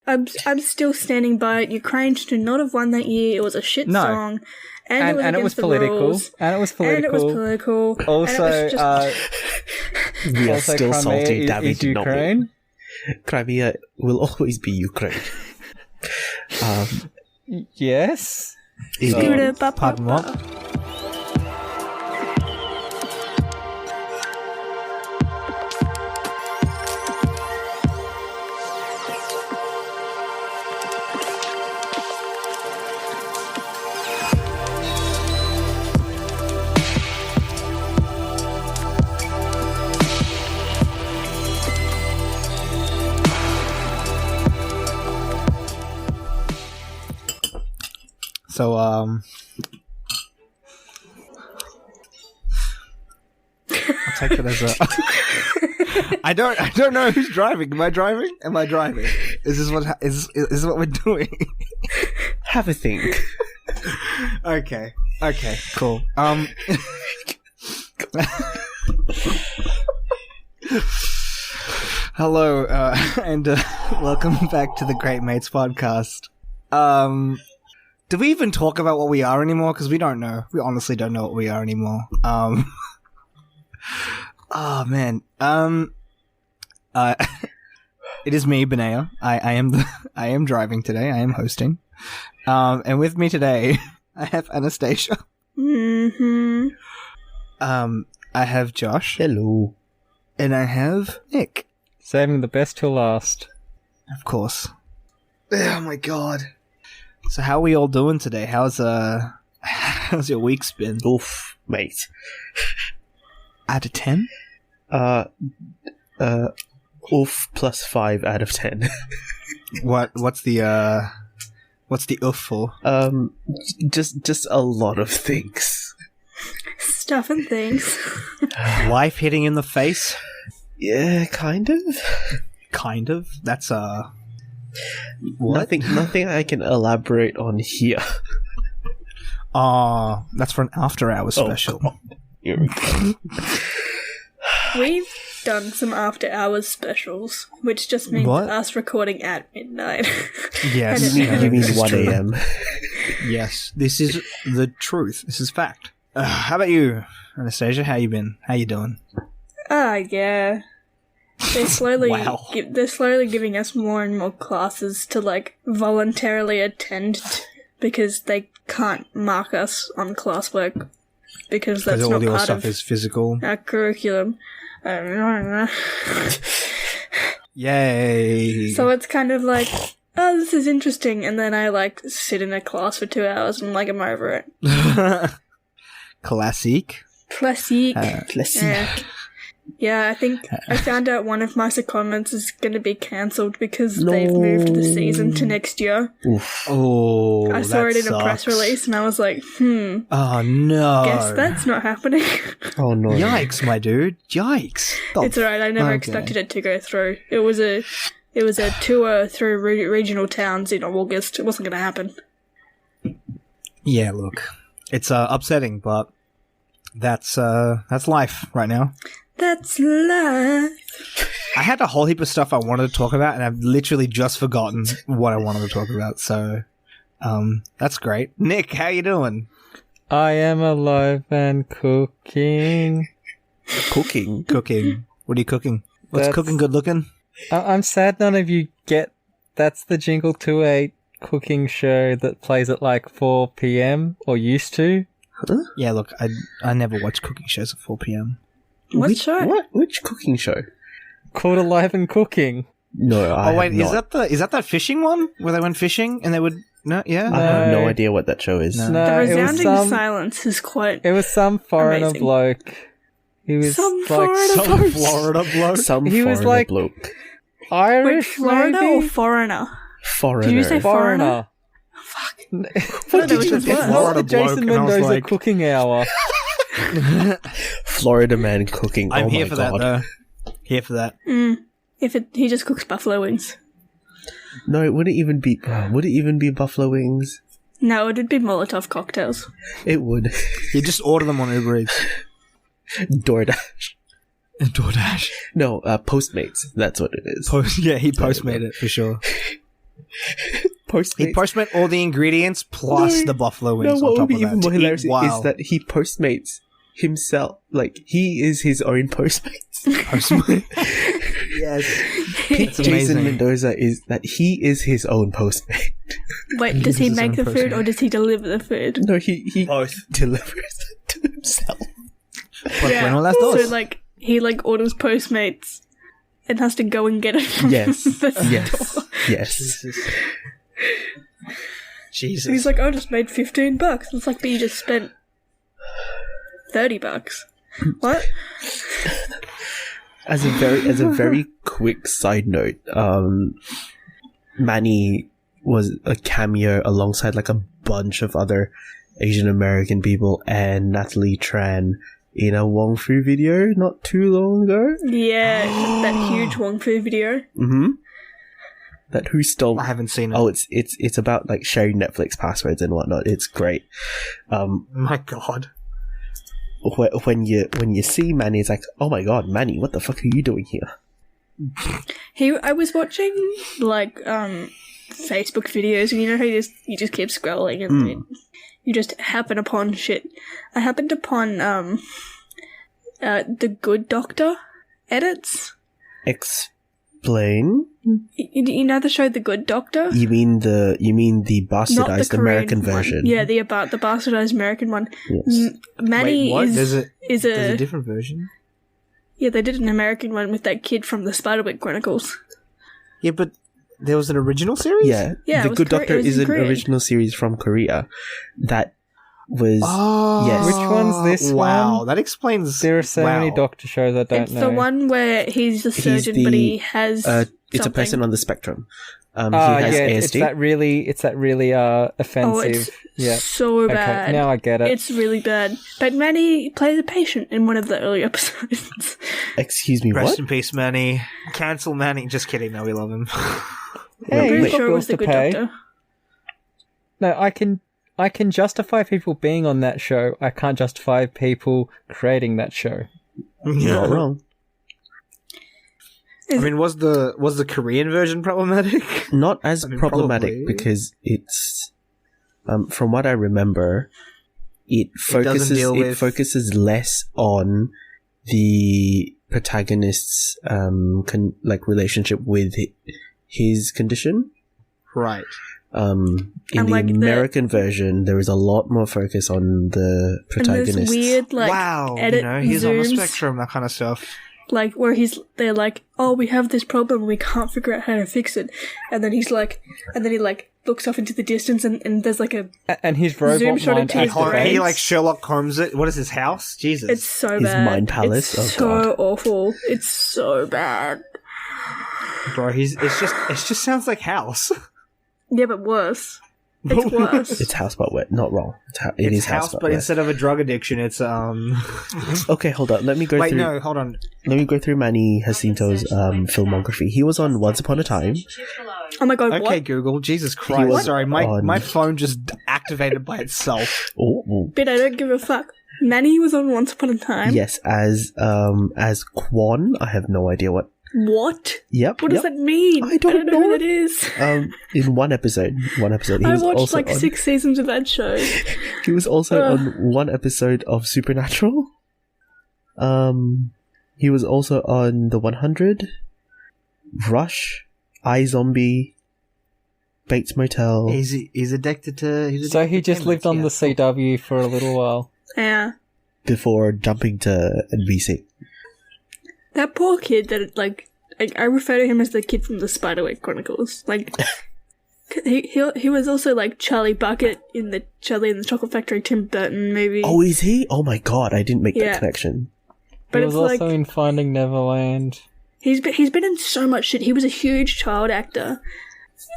I'm still standing by it. Ukraine should not have won that year. It was a shit song. And it was political. Rules. And it was political. Also, and it was we are also still Crimea salty that we is did not win. Ukraine. Crimea will always be Ukraine. Yes. Pardon what? So, I'll take it as a... I don't know who's driving. Am I driving? Is this what we're doing? Have a think. Okay, cool. Hello, and welcome back to the Great Mates podcast. Do we even talk about what we are anymore? Because we don't know. We honestly don't know what we are anymore. Oh man. It is me, Binaya. I am driving today. I am hosting. And with me today, I have Anastasia. Mm-hmm. I have Josh. Hello. And I have Nick. Saving the best till last. Of course. Oh my god. So how are we all doing today? How's your week been? Oof, mate. Out of 10? Oof plus 5 out of 10. What's the oof for? Just a lot of things. Stuff and things. Life hitting in the face? Yeah, kind of. Kind of? That's what? Nothing I can elaborate on here. That's for an after hours special. Here we go. We've done some after hours specials, which just means us recording at midnight. Yes. You mean 1 a.m. Yes, this is the truth. This is fact. How about you, Anastasia? How you been? How you doing? Yeah. They're slowly, Wow. They're slowly giving us more and more classes to voluntarily attend because they can't mark us on classwork because that's all not your part stuff of is physical. our curriculum. Yay! So it's kind of like, oh, this is interesting, and then I sit in a class for 2 hours and I'm over it. Classique. Classique. Classique. Yeah, I think I found out one of my secondments is going to be cancelled because they've moved the season to next year. Oof. Oh, I saw it in a press release and I was like, Oh no. guess that's not happening. Oh no. Yikes, my dude. Yikes. It's alright, I never Okay. expected it to go through. It was a tour through regional towns in August. It wasn't going to happen. Yeah, look. It's upsetting, but that's life right now. That's life. I had a whole heap of stuff I wanted to talk about, and I've literally just forgotten what I wanted to talk about. So, that's great. Nick, how you doing? I am alive and cooking. Cooking. Cooking. What are you cooking? What's cooking good looking? I'm sad none of you get... That's the jingle to a cooking show that plays at 4 p.m. or used to. Huh? Yeah, look, I never watch cooking shows at 4 p.m. What show? Which cooking show? Called Alive and Cooking. No, I Oh wait, have not. is that fishing one where they went fishing and they would yeah? I have no No. idea what that show is. No. The it was resounding silence is quite... It was some foreigner Amazing. bloke. He was Some like foreigner Some Florida bloke. Some He was foreigner like- bloke. Wait, Irish, Florida maybe? or foreigner? Foreigner. Did you say Foreigner. Fuck. What did you It's say? not Florida the Jason bloke, and I was Mendoza like- cooking hour. Florida man cooking. I'm oh here my for god. that though. Here for that. He just cooks buffalo wings. No, would it even be buffalo wings? No, it'd be Molotov cocktails. It would. You just order them on Uber Eats. DoorDash. DoorDash. No, Postmates. That's what it is. He Postmate it for sure. He postmates all the ingredients plus the buffalo wings No, on what top would be of that. even more to eat hilarious while- is that he postmates himself. Like, he is his own postmates. Yes. Jason amazing. Mendoza is that he is his own postmate. Wait, does he uses his make own the food Postmate. or does he deliver the food? No, he Both. delivers it to himself. But bueno las dos. So like he like orders Postmates and has to go and get it from Yes, the yes, store. yes. Jesus. And he's like, I just made $15. It's like, but you just spent $30. What? As a very quick side note, Manny was a cameo alongside like a bunch of other Asian American people and Natalie Tran in a Wong Fu video not too long ago. Yeah, that huge Wong Fu video. Mm-hmm. That Who Stole. I haven't seen it. Oh, it's about like sharing Netflix passwords and whatnot. It's great. My God. When you see Manny, it's like, oh my god, Manny, what the fuck are you doing here? I was watching like Facebook videos, and you know how you just keep scrolling and you just happen upon shit. I happened upon the Good Doctor edits. Explain. You know the show The Good Doctor? You mean the Not the bastardized Korean American one. version? Yeah, the bastardized American one. Yes. Manny Wait, what? is There's a different version? yeah. They did an American one with that kid from the Spiderwick Chronicles. Yeah, but there was an original series? Yeah. Yeah, The it was Good Kore- Doctor it was is in an Korean. original series from Korea that was Oh, Yes. Which one's this wow, one? that explains. There are so many doctor shows I don't It's know. the one where he's a surgeon, but he has it's a something. person on the spectrum. He Oh has yeah, it's ASD. that really offensive. Oh, it's yeah. so Okay, bad. now I get it. It's really bad. But Manny plays a patient in one of the early episodes. Excuse me, Rest what? in peace, Manny. Cancel Manny. Just kidding. No, we love him. Hey, I'm pretty you've got sure it was bills the to Good pay. Doctor. No, I can justify people being on that show. I can't justify people creating that show. You're not wrong. I mean, was the Korean version problematic? Not as I mean, problematic probably. because it's from what I remember, it doesn't deal with- focuses less on the protagonist's relationship with his condition. Right. In And, the like, the- American version, there is a lot more focus on the And protagonist. this weird wow. edit He's on the zooms, spectrum, that kind of stuff. like where they're like, oh, we have this problem, we can't figure out how to fix it, and then he looks off into the distance, and there's like And his robot Zoom shot mind into his brain. activates. He like Sherlock Holmes it. What is his house? Jesus. it's so His bad. mind palace? It's Oh, so God. awful. It's so bad. Bro, it just sounds like House. Yeah, but worse. It's worse. It's house, but wet. Not wrong. It is House, but wet. instead of a drug addiction, it's Okay, hold on. Let me go Wait, through. no, hold on. Let me go through Manny Jacinto's filmography. He was on Once Upon a Time. Oh my god, Okay, what? Google. Jesus Christ. was Sorry, my on- phone just activated by itself. Oh, But I don't give a fuck. Manny was on Once Upon a Time. yes, as Quan. I have no idea what. What? Yep. What does yep. that mean? I don't know who know. that is. In one episode. He I was watched also like on, 6 seasons of that show. He was also on one episode of Supernatural. He was also on The 100, Rush, iZombie, Bates Motel. He's addicted to. So he just lived on the CW for a little while. Yeah. Before jumping to NBC. That poor kid that, like, I refer to him as the kid from the Spiderwick Chronicles. Like, he was also, like, Charlie Bucket in the Charlie and the Chocolate Factory Tim Burton movie. Oh, is he? Oh my god, I didn't make Yeah. that connection. But he was it's also like, in Finding Neverland. he's been in so much shit. He was a huge child actor.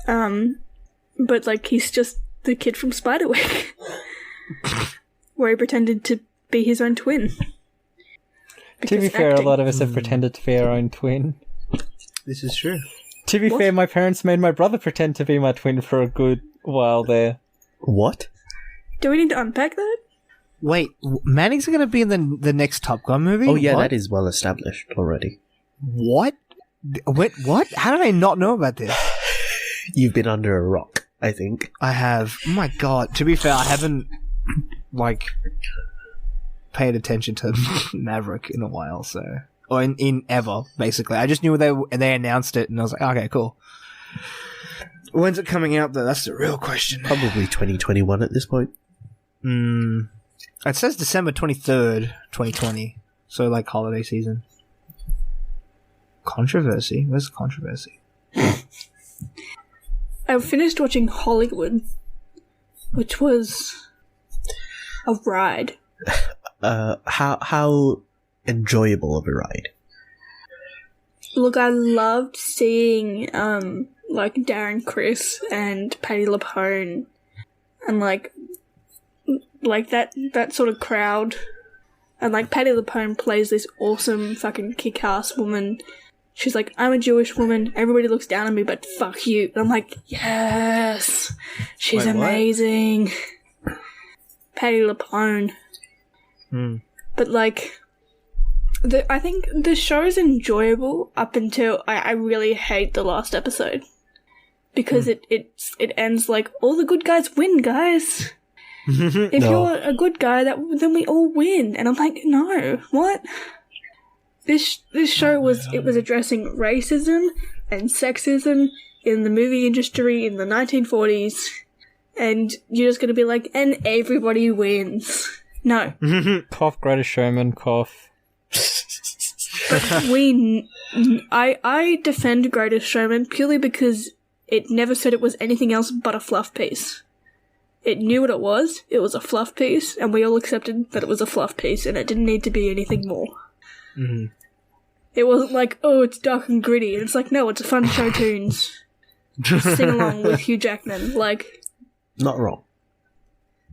But, like, he's just the kid from Spiderwick. Where he pretended to be his own twin. To be Because fair, acting. a lot of us have pretended to be our own twin. This is true. To be What? fair, my parents made my brother pretend to be my twin for a good while there. What? Do we need to unpack that? Wait, Manning's going to be in the next Top Gun movie? Oh yeah, What? that is well established already. What? Wait, what? How did I not know about this? You've been under a rock, I think. I have. Oh my god. To be fair, I haven't paid attention to Maverick in a while, so or in ever basically. I just knew they announced it, and I was like, okay, cool. When's it coming out though? That's the real question. Probably 2021 at this point. It says December 23rd, 2020. So holiday season. Controversy? Where's the controversy? I finished watching Hollywood, which was a ride. How enjoyable of a ride? Look, I loved seeing Darren Criss and Patti LuPone and that sort of crowd. And Patti LuPone plays this awesome fucking kick-ass woman. She's like, I'm a Jewish woman, everybody looks down on me, but fuck you. And I'm like, yes, she's Wait, what? amazing. Patti LuPone. But I think the show's enjoyable up until I really hate the last episode. Because it ends all the good guys win, guys. If you're a good guy, then we all win. And I'm like, no, what? This show was addressing racism and sexism in the movie industry in the 1940s, and you're just gonna be like, and everybody wins. No. Cough, Greatest Showman, cough. But I defend Greatest Showman purely because it never said it was anything else but a fluff piece. It knew what it was a fluff piece, and we all accepted that it was a fluff piece, and it didn't need to be anything more. Mm-hmm. It wasn't oh, it's dark and gritty, and it's no, it's a fun show tunes. Sing along with Hugh Jackman, Not wrong.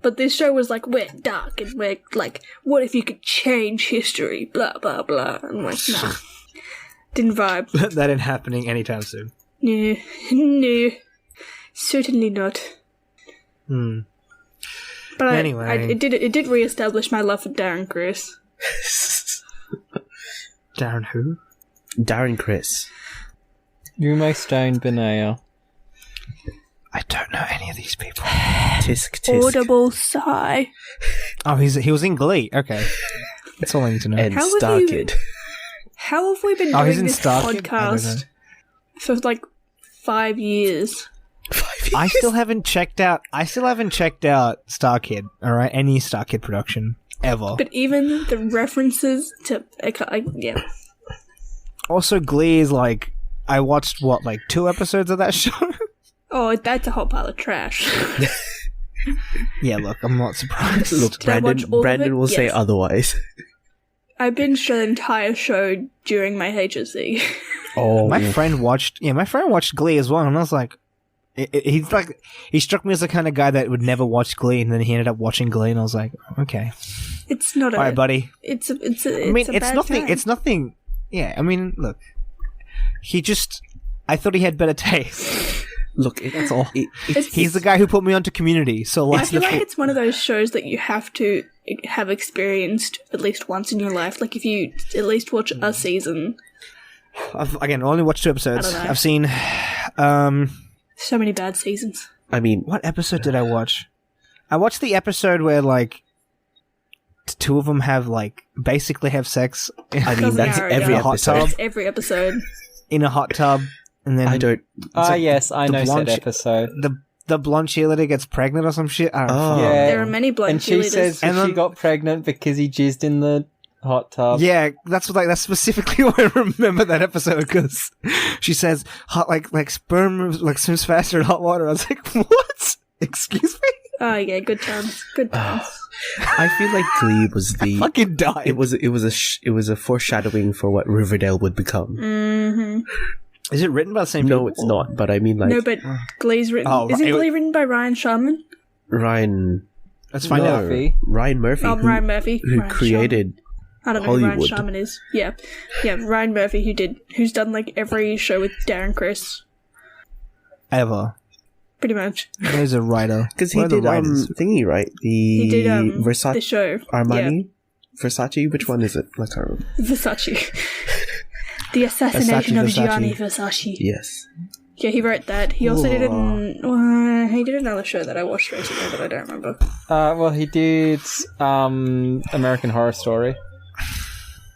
But this show was we're dark, and we're what if you could change history, blah, blah, blah. I'm nah. Didn't vibe. That ain't happening anytime soon. No. Certainly not. But anyway. It did re-establish my love for Darren Criss. Darren who? Darren Criss. Yume Stone, Binaya. I don't know any of these people. Tisk. Audible sigh. Oh, he was in Glee. Okay. That's all I need to know. And How Star have you- Kid. How have we been he's doing in this Star Kid? I don't podcast for 5 years? 5 years. I still haven't checked out Star Kid, alright? Any Star Kid production. Ever. But even the references to... yeah. Also, Glee is I watched, 2 episodes of that show? Oh, that's a whole pile of trash. Yeah, look, I'm not surprised. Look, Did I watch all of Brandon it? will say Yes. otherwise. I binged the entire show during my HSC. Oh, My friend watched Glee as well, and I was like, he struck me as the kind of guy that would never watch Glee, and then he ended up watching Glee, and I was like, okay, It's not all right, buddy. It's I mean, it's nothing. It's nothing. Yeah, I mean, look, I thought he had better taste. Look, That's all. It's- He's the guy who put me onto Community. So I feel it's one of those shows that you have to have experienced at least once in your life. If you at least watch a season. I've only watched 2 episodes. I don't know. I've seen. So many bad seasons. I mean, What episode did I watch? I watched the episode where 2 of them have basically have sex. I mean Doesn't that's narrow it every down. hot episode. tub. It's every episode. In a hot tub, and then I don't. Yes, I the know blonde said episode. the blonde cheerleader gets pregnant or some shit. I don't Oh. know. Yeah. There are many blind And she cheerleaders. says And that she then- got pregnant because he jizzed in the hot tub. Yeah, that's specifically why I remember that episode because she says hot sperm swims faster in hot water. I was like, what? Excuse me? Oh yeah, good times. Good times. I feel like Glee was the. Fucking died. It was a foreshadowing for what Riverdale would become. Mm-hmm. Is it written by the same people? No, it's not. But I mean, No, but Glee's written. Oh, Isn't right. Glee written by Ryan Sharman? Ryan. Let's find out. Murphy. Ryan Murphy, Ryan Murphy. who Ryan created. I don't know who Ryan Hollywood. Sharman is. Yeah, Ryan Murphy, who's done every show with Darren Criss, Ever. pretty much. There's a writer. Because he Where are the did writers? thingy, right? He did the Versace show Armani? Versace? Which one is it? I can't remember. Versace. The assassination Versace, of Versace. Gianni Versace. Yes. Yeah, he wrote that. He also did he did another show that I watched recently that I don't remember. Well, he did American Horror Story.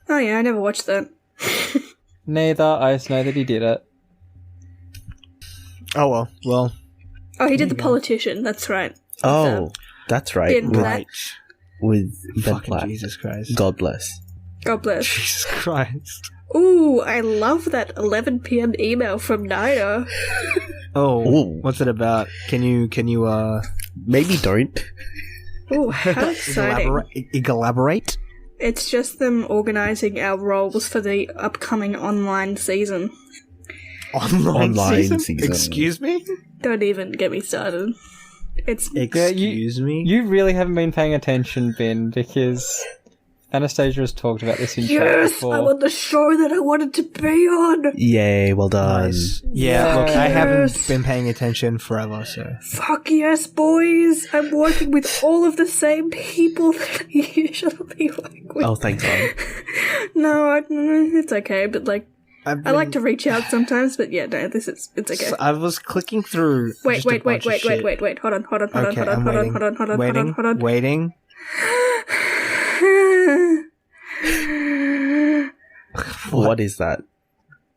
Oh yeah, I never watched that. Neither. I just know that he did it. Oh well. Well. Oh, he did The Politician. That's right. Oh, that's right. In that. With Ben Fucking Platt. Jesus Christ. God bless. God bless. Jesus Christ. Ooh, I love that 11 p.m. email from Nina. Oh, Ooh. what's it about? Can you Maybe don't. Ooh, how exciting. elaborate? It's just them organising our roles for the upcoming online season. Online season? Excuse me? Don't even get me started. It's Excuse me? You really haven't been paying attention, Ben, because Anastasia has talked about this in chat yes, before. I'm on the show that I wanted to be on. Yay, well done. Nice. Yeah, Yes. look, I haven't been paying attention forever, so... Fuck yes, boys! I'm working with all of the same people that I usually work with. Oh, thank God. No, it's okay, but like, I I've been- like to reach out sometimes, but yeah, no, it's okay. So I was clicking through... Wait, just a bunch of shit. wait, hold on, Okay, I'm waiting. Waiting. What is that?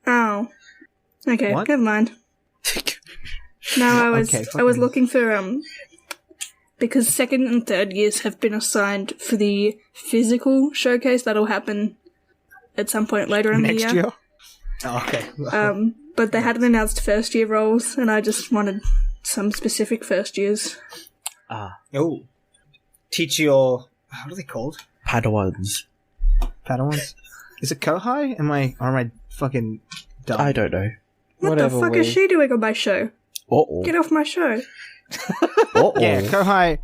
Oh. Okay, What? never mind. No, I was Okay, I was fucking- looking for because second and third years have been assigned for the physical showcase that'll happen at some point later in Next the year? Oh, okay. But they hadn't announced first year roles, and I just wanted some specific first years. Oh. Teach your... What are they called? Padawans. Padawans? Is it Kohai? Am I fucking dumb? I don't know. What Whatever, the fuck is she doing on my show? Uh-oh. Get off my show! Uh-oh. Yeah, Kohai,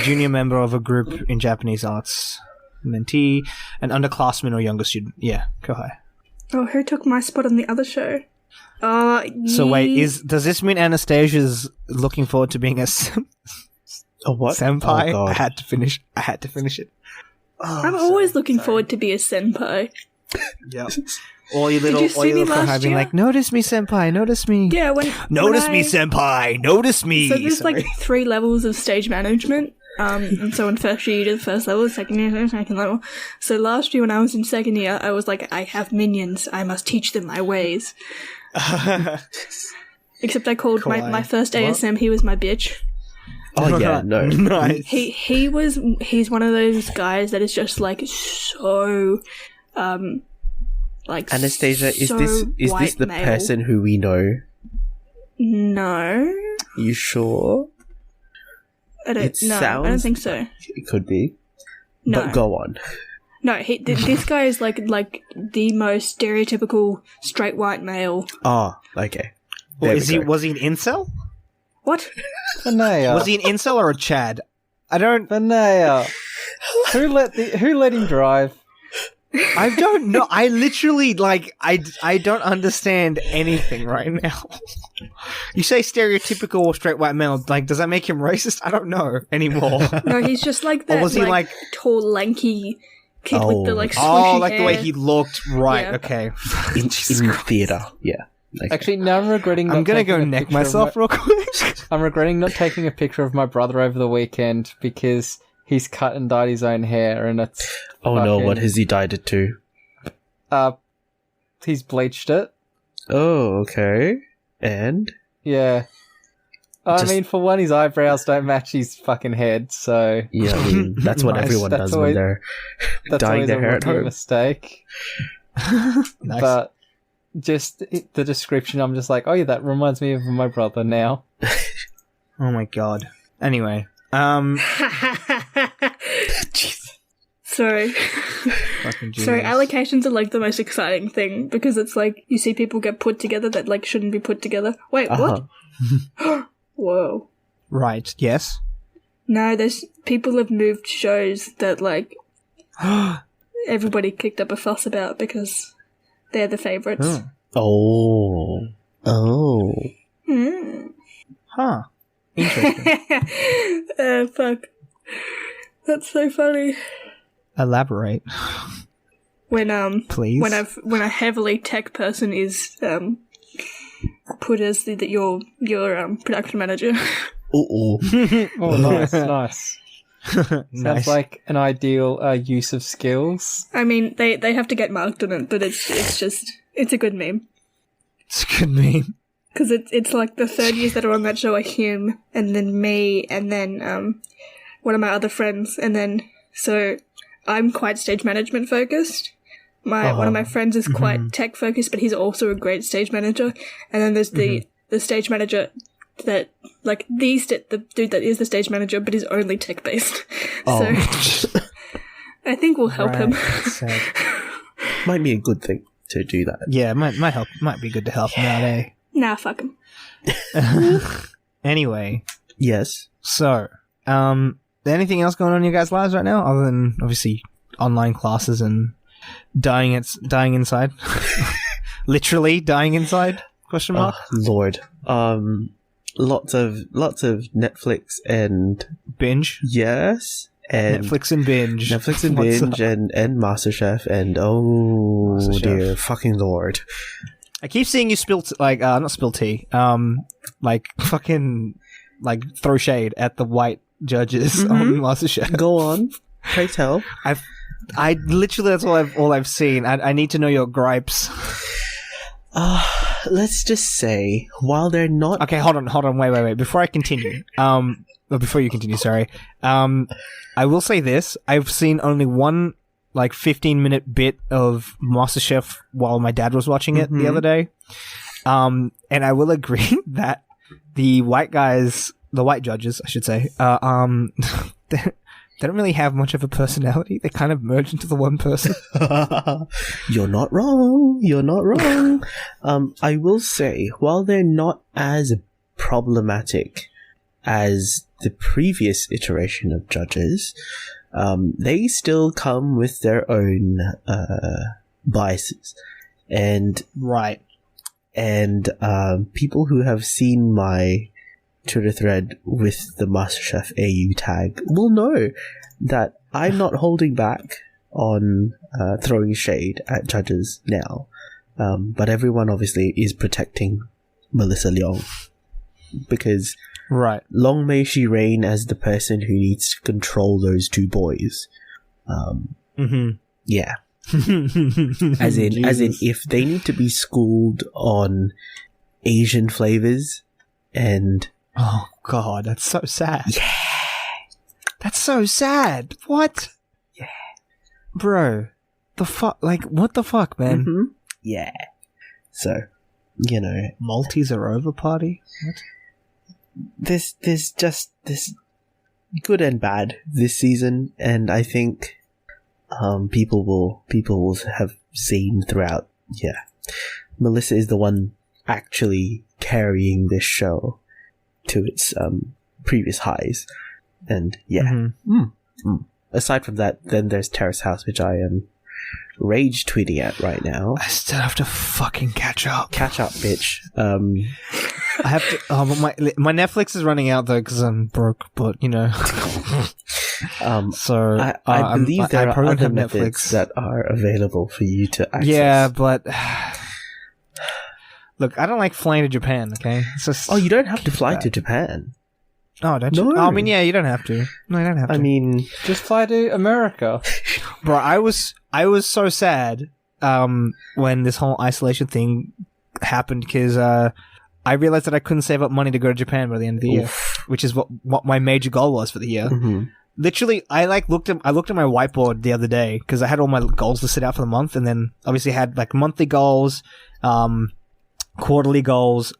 junior member of a group in Japanese arts. Mentee, an underclassman or younger student. Yeah, Kohai. Oh, who took my spot on the other show? So wait, does this mean Anastasia's looking forward to being a what? senpai? Oh, God. I had to finish it. I'm always looking forward to be a senpai. Yeah. All you Did little you see me Kohai last being year? like, notice me, senpai, notice me. Yeah, Notice me, senpai, notice me. So there's Sorry. like 3 levels of stage management. And so in first year you do the first level, second year, second level. So last year when I was in second year, I was like, I have minions, I must teach them my ways. Except I called my first ASM, he was my bitch. Oh, yeah, no. Nice. He's one of those guys that is just like so like Anastasia, is so this white the male. person who we know? No. You sure? I don't It no, I don't sounds- think so. It could be. No. But go on. No, this guy is like the most stereotypical straight white male. Ah, okay. Well, There we go. was he an incel? What? Binaya. Was he an incel or a Chad? I don't... Binaya. Who let him drive? I don't know. I literally, like, I don't understand anything right now. You say stereotypical or straight white male, like, does that make him racist? I don't know anymore. No, he's just like that. Or was he, like- tall, lanky kid with the like squishy Oh, like the hair. way he looked. Right, Yeah. okay. in theatre. Yeah. Okay. Actually, now I'm regretting not I'm gonna taking go a neck picture of myself real quick. I'm regretting not taking a picture of my brother over the weekend because he's cut and dyed his own hair and it's Oh no, fucking- what has he dyed it to? He's bleached it. Oh, okay. And? Yeah. I Just- mean, for one, his eyebrows don't match his fucking head, so Yeah, I mean, that's what Nice. everyone That's does always- when they're that's dyeing always their a hair at rookie home. mistake. Nice. But just the description, I'm just like, oh yeah, that reminds me of my brother now. Oh my god. Anyway, Sorry. fucking genius. Sorry, allocations are like the most exciting thing because it's like you see people get put together that like shouldn't be put together. Wait, what? Whoa. Right, yes. No, there's people have moved shows that like everybody kicked up a fuss about because they're the favourites. Oh. Oh. Huh. Interesting. Fuck. That's so funny. Elaborate, When please. when a heavily tech person is put as your production manager. Oh, Oh, nice, nice. Sounds Nice. like an ideal use of skills. I mean, they have to get marked on it, but it's a good meme. It's a good meme. Because it's like the third years that are on that show are him, and then me, and then one of my other friends, and then so I'm quite stage management focused. One of my friends is quite tech focused, but he's also a great stage manager. And then there's the stage manager that like the dude that is the stage manager, but is only tech based. Oh. So I think we'll help him. That's sad. might be a good thing to do that. Yeah, it might help. Might be good to help him out, eh? Nah, fuck him. Anyway, Yes. so anything else going on in your guys' lives right now, other than obviously online classes and dying inside? Literally dying inside? Question mark. Lord. Lots of Netflix and Binge. yes, and Netflix and binge. Netflix and What's binge up? and MasterChef and oh MasterChef. dear fucking Lord. I keep seeing you spill not spill tea. Like fucking like throw shade at the white judges on MasterChef. Go on, pray tell. I literally that's all I've seen. I need to know your gripes. Let's just say while they're not Okay, hold on, wait. Before I continue, or before you continue, sorry. I will say this: I've seen only one like 15-minute bit of MasterChef while my dad was watching it the other day. And I will agree that the white judges, I should say, they don't really have much of a personality. They kind of merge into the one person. You're not wrong. I will say, while they're not as problematic as the previous iteration of judges, they still come with their own biases. And Right. people who have seen my Twitter thread with the MasterChef AU tag will know that I'm not holding back on throwing shade at judges now. But everyone obviously is protecting Melissa Leong because Right. long may she reign as the person who needs to control those two boys. Yeah. As in, if they need to be schooled on Asian flavors and Oh God, that's so sad. Yeah. That's so sad. What? Yeah. Bro. The fuck? Like, what the fuck, man? yeah, so Maltese are over party? What? there's just this good and bad this season, and I think people will have seen throughout. Yeah, Melissa is the one actually carrying this show to its previous highs, and aside from that, then there's Terrace House, which I am rage tweeting at right now. I still have to fucking catch up. Catch up, bitch. I have to. Oh, but my Netflix is running out though because I'm broke. But so I believe there are probably other have methods that are available for you to access. Yeah, but look, I don't like flying to Japan. Okay, it's just, Oh, you don't have to fly to Japan. Oh, don't you? No. Oh, I mean, yeah, you don't have to. No, you don't have to. I mean, Just fly to America. bro, I was so sad when this whole isolation thing happened because I realized that I couldn't save up money to go to Japan by the end of the year, which is what my major goal was for the year. Literally, I looked at my whiteboard the other day because I had all my goals to set out for the month, and then obviously had like monthly goals, quarterly goals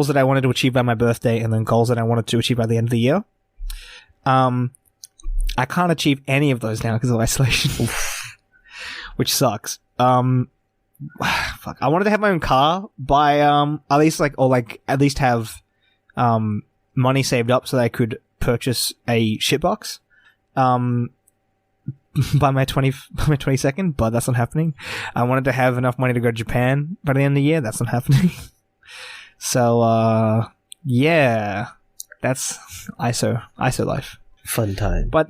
that I wanted to achieve by my birthday, and then goals that I wanted to achieve by the end of the year. I can't achieve any of those now because of isolation, which sucks. Fuck. I wanted to have my own car by at least have money saved up so that I could purchase a shitbox by my 22nd, but that's not happening. I wanted to have enough money to go to Japan by the end of the year. That's not happening. So yeah, that's ISO life. fun time. But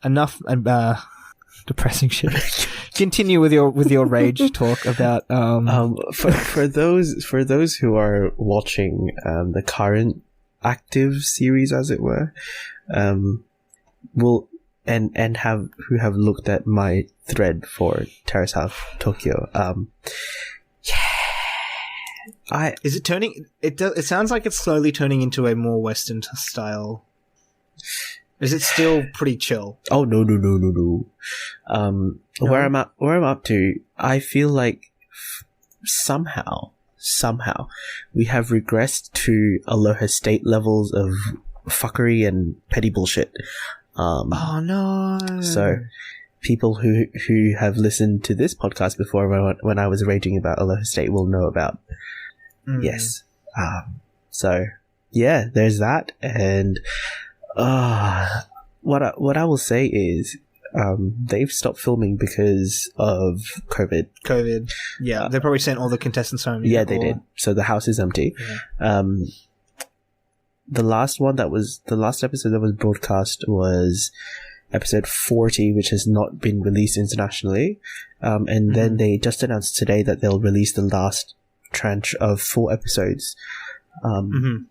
enough depressing shit. Continue with your rage talk about for those who are watching the current active series, as it were, will and have looked at my thread for Terrace House Tokyo. Is it turning? It sounds like it's slowly turning into a more Western style. Is it still pretty chill? Oh no. No. Where I'm up to, I feel like somehow we have regressed to Aloha State levels of fuckery and petty bullshit. Oh no! So people who have listened to this podcast before, when I was raging about Aloha State, will know about. Yes. So yeah, there's that, and what I will say is, they've stopped filming because of COVID. Yeah, they probably sent all the contestants home. Yeah, they did. So the house is empty. Yeah. The last episode that was broadcast was episode 40, which has not been released internationally. And then they just announced today that they'll release the last tranche of 4 episodes,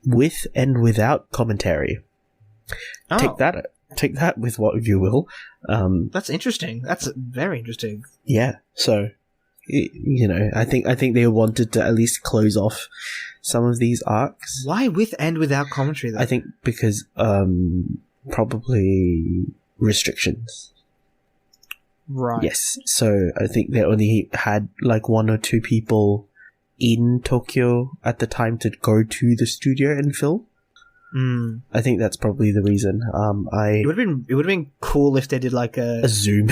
with and without commentary. Oh. Take that with what you will. That's interesting. That's very interesting. Yeah. So, I think they wanted to at least close off some of these arcs. Why with and without commentary, though? I think because probably restrictions. Right. Yes. So I think they only had like 1 or 2 people in Tokyo at the time to go to the studio and film. I think that's probably the reason. It would have been cool if they did like a Zoom.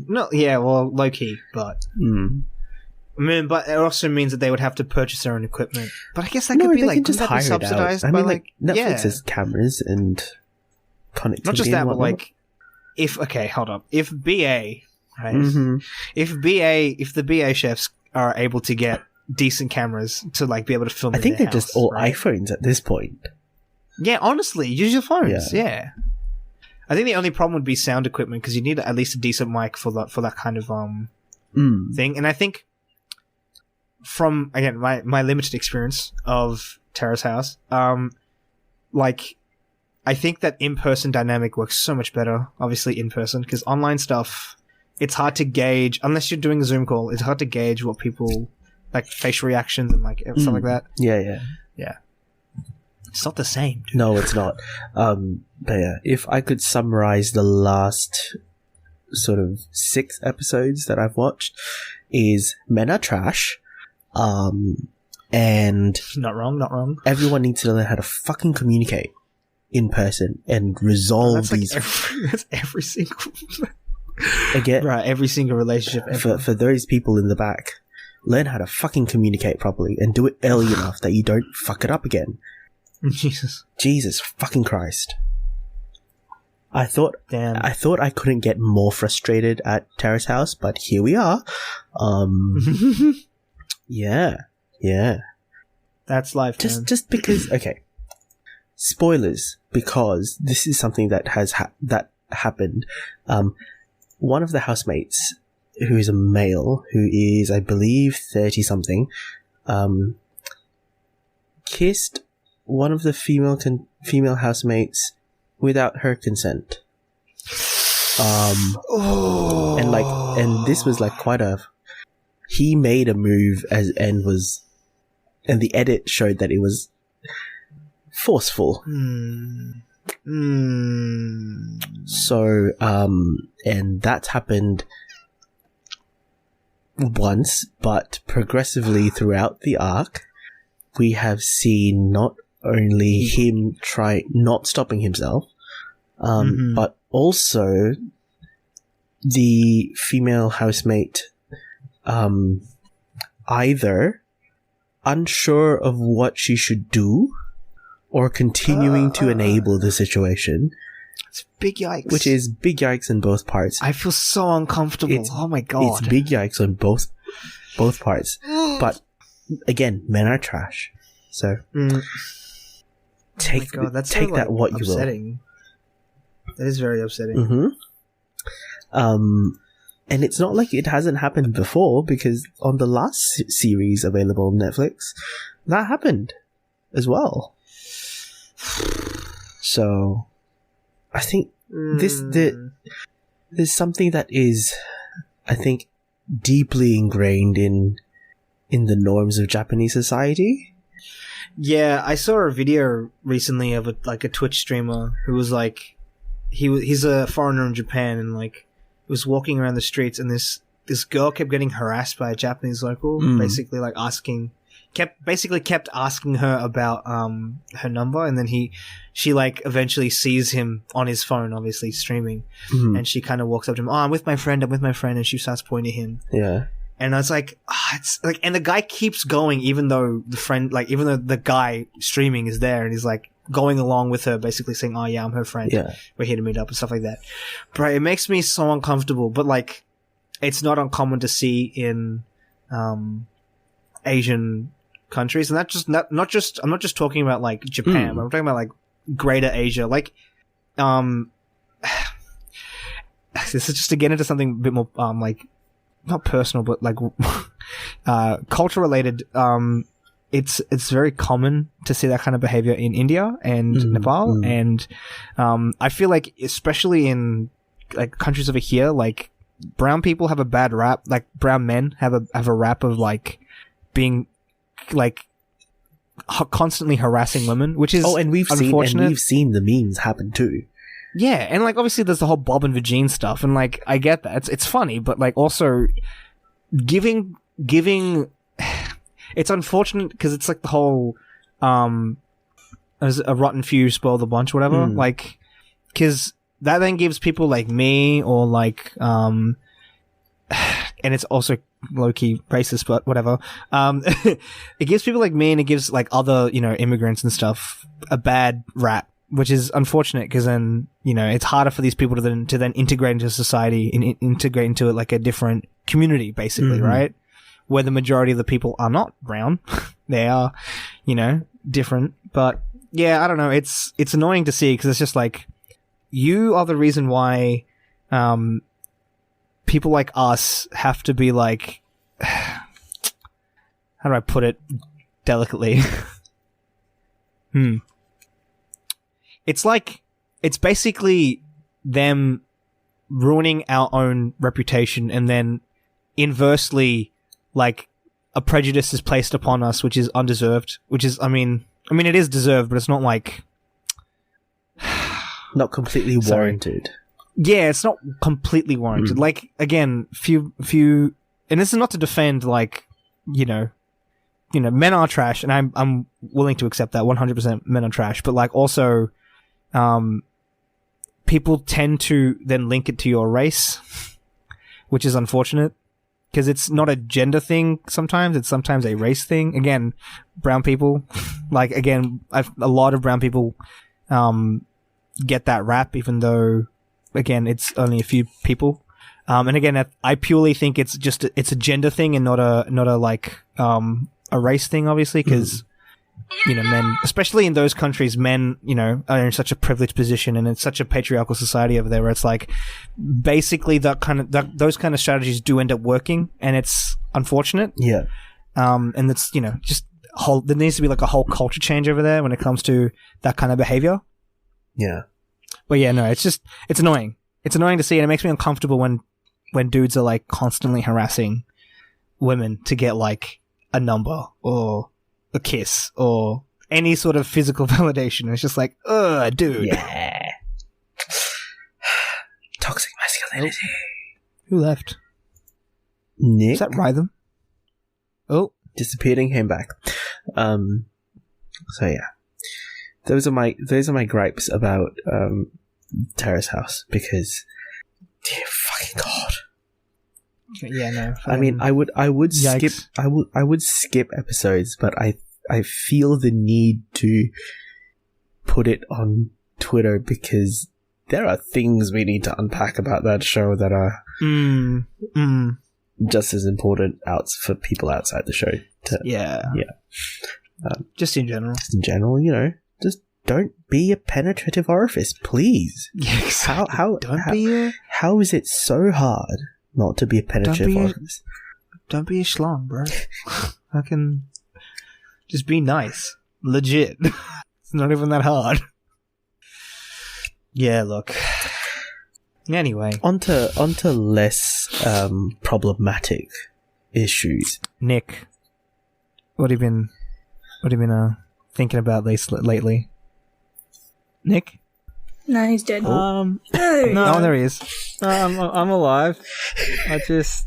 No, yeah, well, low key, but I mean, but it also means that they would have to purchase their own equipment. But I guess that could be like just hire subsidized it out. I by mean, like Netflix has cameras and connectivity. Not just that, but like if BA, right? If the BA chefs are able to get decent cameras to like be able to film, I think they're house, just all right? iPhones at this point. Yeah, honestly, use your phones. Yeah. I think the only problem would be sound equipment, because you need at least a decent mic for that kind of thing. And I think from again my limited experience of Terrace House, like I think that in-person dynamic works so much better. Obviously, in person, because online stuff, it's hard to gauge unless you're doing a Zoom call. It's hard to gauge what people like, facial reactions and like stuff like that. Yeah. It's not the same, dude. No, it's not. But yeah, if I could summarize the last sort of 6 episodes that I've watched, is men are trash, and not wrong. Everyone needs to learn how to fucking communicate in person and resolve these. That's every single. Again, right, every single relationship ever. For those people in the back, learn how to fucking communicate properly and do it early enough that you don't fuck it up again. Jesus fucking Christ. I thought I couldn't get more frustrated at Terrace House, but here we are. Yeah. That's life, man. Just because, okay. Spoilers, because this is something that has happened. One of the housemates, who is a male, who is, I believe, 30-something, kissed one of the female housemates without her consent. And this was like he made a move and the edit showed that it was forceful. So, and that's happened once, but progressively throughout the arc, we have seen not only him not stopping himself, but also the female housemate either unsure of what she should do or continuing to enable the situation. It's big yikes. Which is big yikes in both parts. I feel so uncomfortable. Oh my god. It's big yikes on both parts. But again, men are trash. So take that what you will. That is very upsetting. And it's not like it hasn't happened before, because on the last series available on Netflix, that happened as well. So, I think there's something that is, I think, deeply ingrained in the norms of Japanese society. Yeah, I saw a video recently of a Twitch streamer who was like, he's a foreigner in Japan, and like was walking around the streets, and this girl kept getting harassed by a Japanese local, basically like kept asking her about her number, and then she like eventually sees him on his phone, obviously streaming, and she kind of walks up to him. Oh, I'm with my friend, and she starts pointing at him. Yeah. And I was like, it's like, and the guy keeps going, even though the guy streaming is there, and he's like going along with her, basically saying, "Oh yeah, I'm her friend. Yeah. We're here to meet up," and stuff like that. But it makes me so uncomfortable. But like, it's not uncommon to see in Asian countries, and that's just I'm not just talking about like Japan. I'm talking about like Greater Asia. Like, this is just to get into something a bit more like, not personal, but like culture related. It's very common to see that kind of behavior in India and Nepal, and I feel like especially in like countries over here, like brown people have a bad rap. Like brown men have a rap of like being like constantly harassing women, which is unfortunate. We've seen the memes happen too. Yeah, and like obviously there's the whole Bob and Vagine stuff, and like I get that it's funny, but like also giving it's unfortunate because it's like the whole as a rotten few spoil the bunch, whatever. Like, because that then gives people like me or like and it's also low-key racist, but whatever. It gives people like me, and it gives like other immigrants and stuff a bad rap, which is unfortunate because then it's harder for these people to then integrate into society and integrate into it like a different community, basically, right? Where the majority of the people are not brown, they are different. But yeah, I don't know. It's annoying to see because it's just like you are the reason why people like us have to be like, how do I put it delicately? It's like, it's basically them ruining our own reputation, and then inversely, like, a prejudice is placed upon us, which is undeserved, which is, I mean, it is deserved, but it's not like... not completely warranted. Yeah, it's not completely warranted. Like, again, few, and this is not to defend, like, men are trash, and I'm willing to accept that 100% men are trash, but like also, people tend to then link it to your race, which is unfortunate because it's not a gender thing. Sometimes it's a race thing. Again, brown people, like again, a lot of brown people, get that rap, even though again, it's only a few people. And again, I purely think it's a gender thing and not a like, a race thing, obviously, because, men, especially in those countries, men, are in such a privileged position, and it's such a patriarchal society over there where it's like, basically those kind of strategies do end up working, and it's unfortunate. Yeah. And it's, just there needs to be like a whole culture change over there when it comes to that kind of behavior. Yeah. But yeah, no, it's annoying. It's annoying to see, and it makes me uncomfortable when dudes are like constantly harassing women to get like a number or a kiss or any sort of physical validation. It's just like, ugh, dude. Yeah. Toxic masculinity. Who left? Nick. Is that Rhythm? Oh. Disappeared and came back. So yeah. Those are my gripes about Terrace House, because dear fucking god. Yeah, no. I mean, I would skip episodes, but I feel the need to put it on Twitter because there are things we need to unpack about that show that are just as important for people outside the show. Just in general. Just don't be a penetrative orifice, please. Yeah, exactly. How is it so hard not to be a penetrative orgasm. Don't be a schlong, bro. Fucking just be nice. Legit. It's not even that hard. Yeah, look. Anyway. Onto less problematic issues. Nick, what have you been thinking about lately? Nick? No, he's dead. No, there he is. I'm alive. I just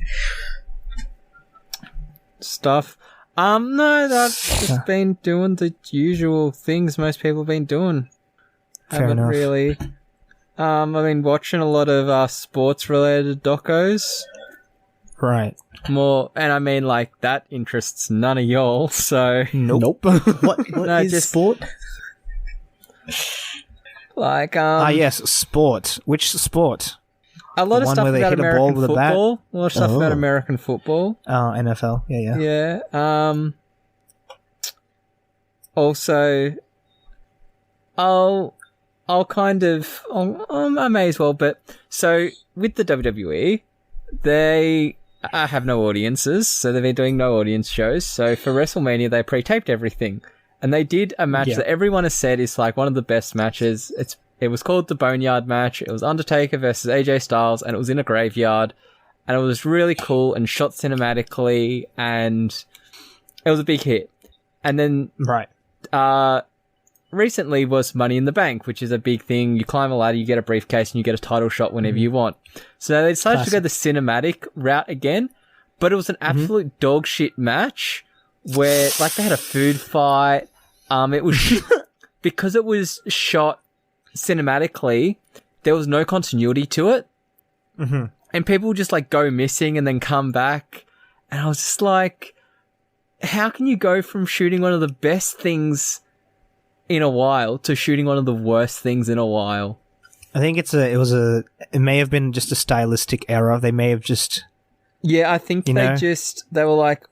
stuff. No, I've just been doing the usual things most people have been doing. Fair enough. Really. I've been watching a lot of sports-related docos. Right. More, and I mean, like, that interests none of y'all, so... Nope. What is just sport? Like, yes, sport. Which sport? a lot of one stuff where they about hit a ball American with a bat? football. A lot of stuff about American football. Oh, NFL. Yeah. Yeah. Also, I may as well, but so with the WWE, they have no audiences, so they've been doing no audience shows. So for WrestleMania, they pre-taped everything, and they did a match that everyone has said is like one of the best matches. It was called the Boneyard match. It was Undertaker versus AJ Styles, and it was in a graveyard, and it was really cool and shot cinematically, and it was a big hit. And then recently was Money in the Bank, which is a big thing. You climb a ladder, you get a briefcase, and you get a title shot whenever you want. So they decided to go the cinematic route again, but it was an absolute dog shit match where, like, they had a food fight. It was because it was shot cinematically, there was no continuity to it, and people would just like go missing and then come back, and I was just like, how can you go from shooting one of the best things in a while to shooting one of the worst things in a while? I think it may have been just a stylistic error. They may have just... Yeah, I think they were like,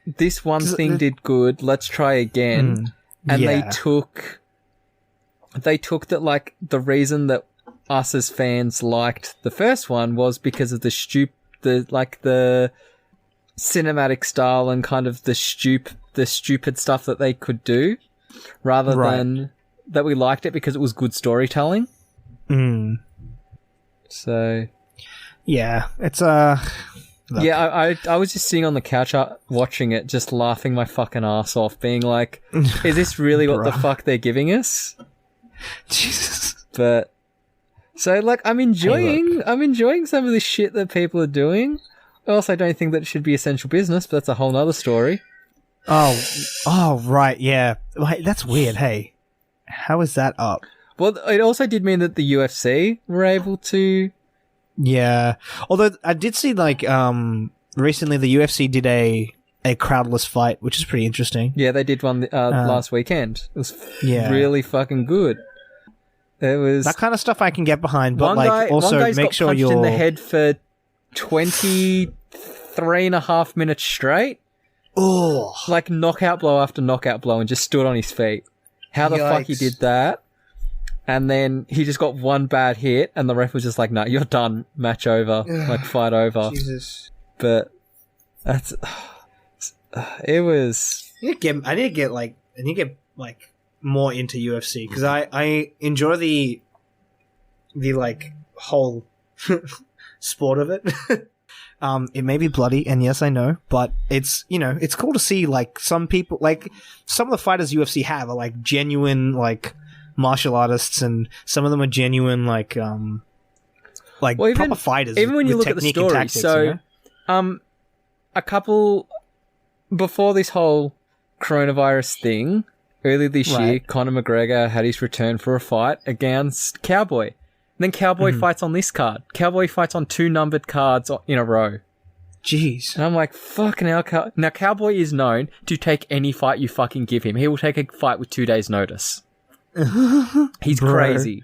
this one thing did good, let's try again. And they took that, like, the reason that us as fans liked the first one was because of the cinematic style and kind of the stupid stuff that they could do, rather than that we liked it because it was good storytelling. So, yeah, it's yeah, I was just sitting on the couch watching it, just laughing my fucking ass off, being like, is this really what the fuck they're giving us? Jesus. But so, like, I'm enjoying some of the shit that people are doing. I also don't think that it should be essential business, but that's a whole nother story. Oh, right, yeah. Wait, that's weird, hey. How is that up? Well, it also did mean that the UFC were able to... Yeah. Although, I did see, like, recently the UFC did a crowdless fight, which is pretty interesting. Yeah, they did one last weekend. It was really fucking good. It was... That kind of stuff I can get behind, but, also make sure you're... in the head for 23.5 minutes straight. Oh, like knockout blow after knockout blow, and just stood on his feet. How the fuck he did that? And then he just got one bad hit, and the ref was just like, "No, you're done. Match over. Like, fight over." Jesus. But that's it was. I need to get more into UFC because I enjoy the like whole sport of it. It may be bloody, and yes, I know, but it's it's cool to see like some people, like some of the fighters UFC have are like genuine like martial artists, and some of them are genuine like proper fighters. Even when you look at the story, tactics, so a couple before this whole coronavirus thing earlier this year, Conor McGregor had his return for a fight against Cowboy. Then Cowboy fights on this card. Cowboy fights on 2 numbered cards in a row. Jeez. And I'm like, fucking hell. Now, Cowboy is known to take any fight you fucking give him. He will take a fight with 2 days' notice. He's crazy.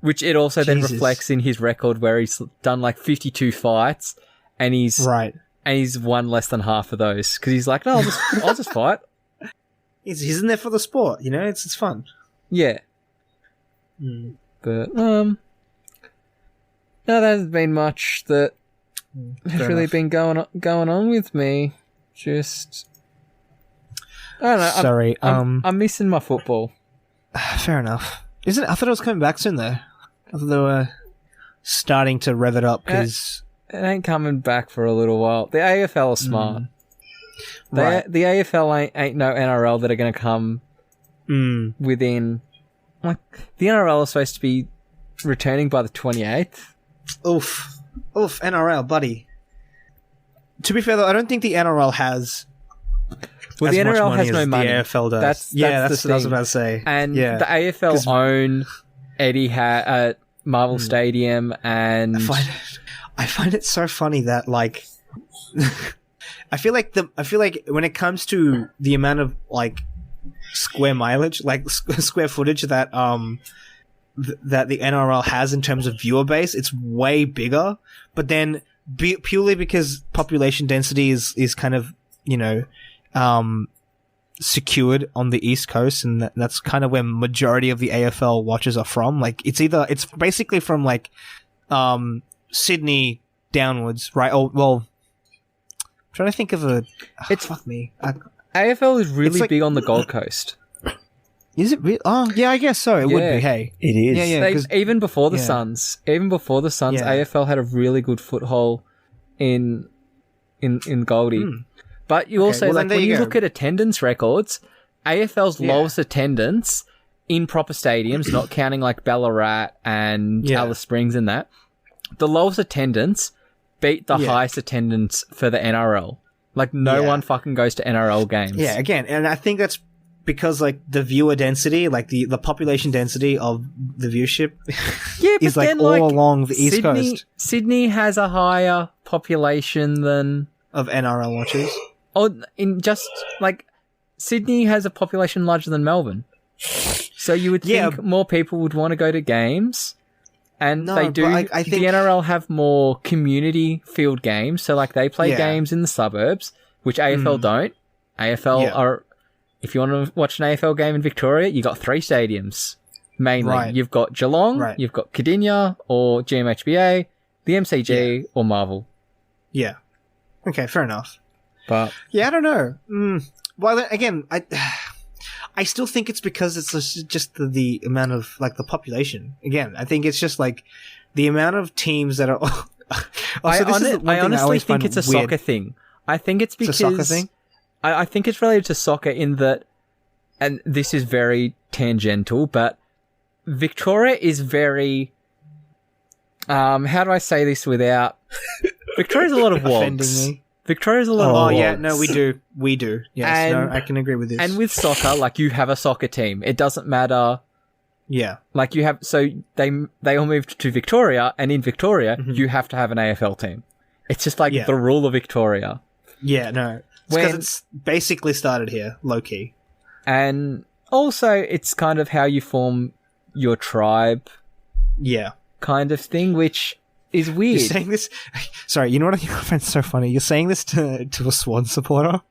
Which it also then reflects in his record where he's done like 52 fights and he's won less than half of those. Because he's like, no, I'll just fight. He's in there for the sport, it's fun. Yeah. But, no, there hasn't been much that has really been going on with me. Just, I don't know. Sorry, I'm missing my football. Fair enough. Isn't? I thought it was coming back soon though. I thought they were starting to rev it up because it ain't coming back for a little while. The AFL are smart. Right. The AFL ain't no NRL that are going to come within. Like, the NRL is supposed to be returning by the 28th. Oof, NRL, buddy. To be fair though, I don't think the NRL has. Well, as the much NRL money has as no money. The AFL does. That's what I the was thing. about to say. And yeah. the AFL own Etihad, Marvel Stadium, and I find it so funny that like I feel like when it comes to the amount of like square mileage, like square footage that that the NRL has in terms of viewer base, it's way bigger. But then purely because population density is kind of, you know, secured on the East Coast, and that's kind of where majority of the AFL watchers are from. Like it's basically from like Sydney downwards, right? Oh well, I'm trying to think of fuck me. AFL is really big on the Gold Coast. Is it really? Oh yeah, I guess so. It would be. Hey, it is. Yeah. Even before the Suns, AFL had a really good foothold in Goldie. But you also, like, when you look at attendance records, AFL's lowest attendance in proper stadiums, not counting like Ballarat and Alice Springs and that, the lowest attendance beat the highest attendance for the NRL. Like, no one fucking goes to NRL games. Yeah, again, and I think that's because, like, the viewer density, like, the population density of the viewership is, like, all along the East Coast. Sydney has a higher population than... Of NRL watchers? Oh, in just, like, Sydney has a population larger than Melbourne. So you would think more people would want to go to games. And they do. I think the NRL have more community field games. So, like, they play games in the suburbs, which AFL don't. AFL are... If you want to watch an AFL game in Victoria, you got 3 stadiums. Mainly. Right. You've got Geelong, you've got Cardinia, or GMHBA, the MCG, or Marvel. Yeah. Okay, fair enough. But yeah, I don't know. Well, then, again, I still think it's because it's just the amount of, like, the population. Again, I think it's just like the amount of teams that are. I honestly think it's a soccer thing. I think it's because it's a soccer thing. I think it's related to soccer in that, and this is very tangential, but Victoria is very. How do I say this without? Victoria's a lot of wogs. Victoria's a lot of wogs. Oh yeah, no, we do. Yes, I can agree with this. And with soccer, like, you have a soccer team. It doesn't matter. Yeah, like you have. So they all moved to Victoria, and in Victoria, you have to have an AFL team. It's just like the rule of Victoria. Yeah, no. Because it's basically started here, low-key. And also, it's kind of how you form your tribe. Yeah. Kind of thing, which is weird. You're saying this... Sorry, you know what I find so funny? You're saying this to a Swan supporter?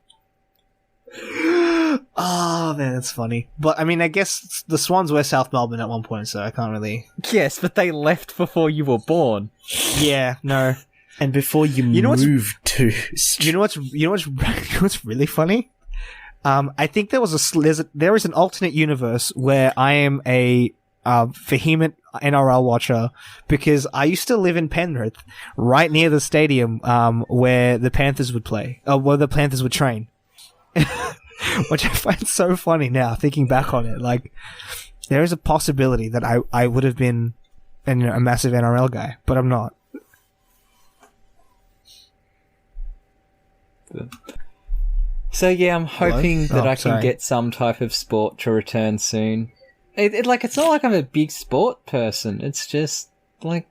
Oh, man, that's funny. But, I mean, I guess the Swans were South Melbourne at one point, so I can't really... Yes, but they left before you were born. Yeah, no... And before you moved to... You know what's really funny? I think there is an alternate universe where I am a vehement NRL watcher because I used to live in Penrith, right near the stadium where the Panthers would play, where the Panthers would train. Which I find so funny now, thinking back on it. Like, there is a possibility that I would have been a massive NRL guy, but I'm not. So yeah, I'm hoping that I can get some type of sport to return soon. It's not like I'm a big sport person. It's just like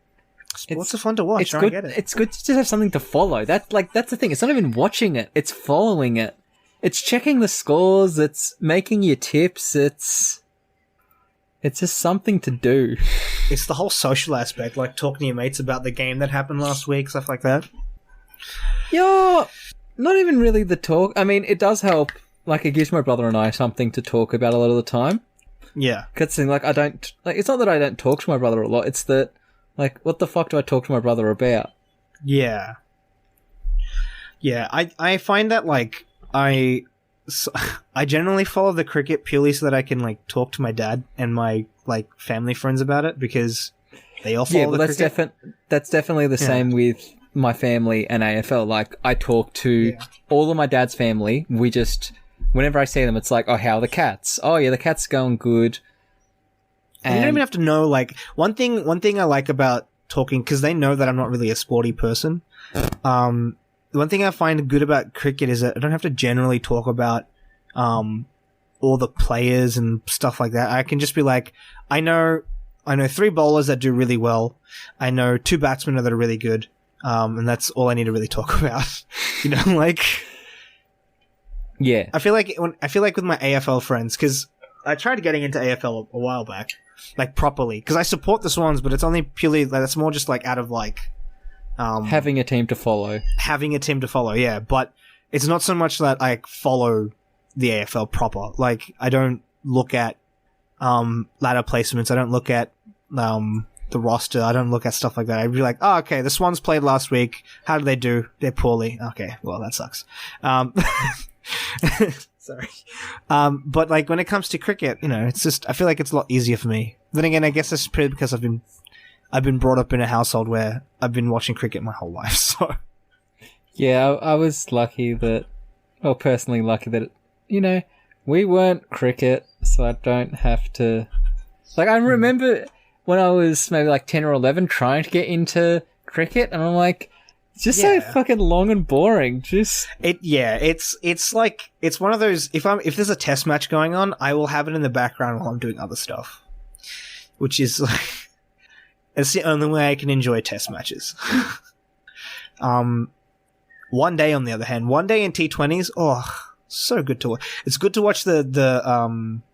sports are fun to watch. It's good. It's good to just have something to follow. That's the thing. It's not even watching it. It's following it. It's checking the scores. It's making your tips. It's just something to do. It's the whole social aspect, like talking to your mates about the game that happened last week, stuff like that. Yeah. Not even really the talk. I mean, it does help. Like, it gives my brother and I something to talk about a lot of the time. Yeah. Because, like, it's not that I don't talk to my brother a lot. It's that, like, what the fuck do I talk to my brother about? Yeah. Yeah, I find that like I generally follow the cricket purely so that I can like talk to my dad and my like family friends about it because they all follow the cricket. That's definitely the same with my family and AFL. Like I talk to all of my dad's family. We just whenever I see them, it's like, oh, how are the cats? Oh yeah, the cat's going good. And you don't even have to know like one thing I like about talking because they know that I'm not really a sporty person. One thing I find good about cricket is that I don't have to generally talk about all the players and stuff like that. I can just be like, I know 3 bowlers that do really well. I know 2 batsmen that are really good. And that's all I need to really talk about. You know, like yeah. I feel like with my AFL friends because I tried getting into AFL a while back, like properly because I support the Swans, but it's only purely like that's more just like out of like having a team to follow. Yeah, but it's not so much that I follow the AFL proper. Like, I don't look at ladder placements. I don't look at the roster. I don't look at stuff like that. I'd be like, oh, okay, the Swans played last week. How did they do? They're poorly. Okay, well, that sucks. Sorry. But, like, when it comes to cricket, you know, it's just, I feel like it's a lot easier for me. Then again, I guess that's pretty because I've been brought up in a household where I've been watching cricket my whole life, so. Yeah, I was personally lucky that, you know, we weren't cricket, so I don't have to... Like, I remember when I was maybe like 10 or 11 trying to get into cricket, and I'm like, it's just so fucking long and boring, it's like, it's one of those, if there's a test match going on, I will have it in the background while I'm doing other stuff. Which is like... It's the only way I can enjoy test matches. One day, on the other hand, in T20s, oh, so good to watch. It's good to watch the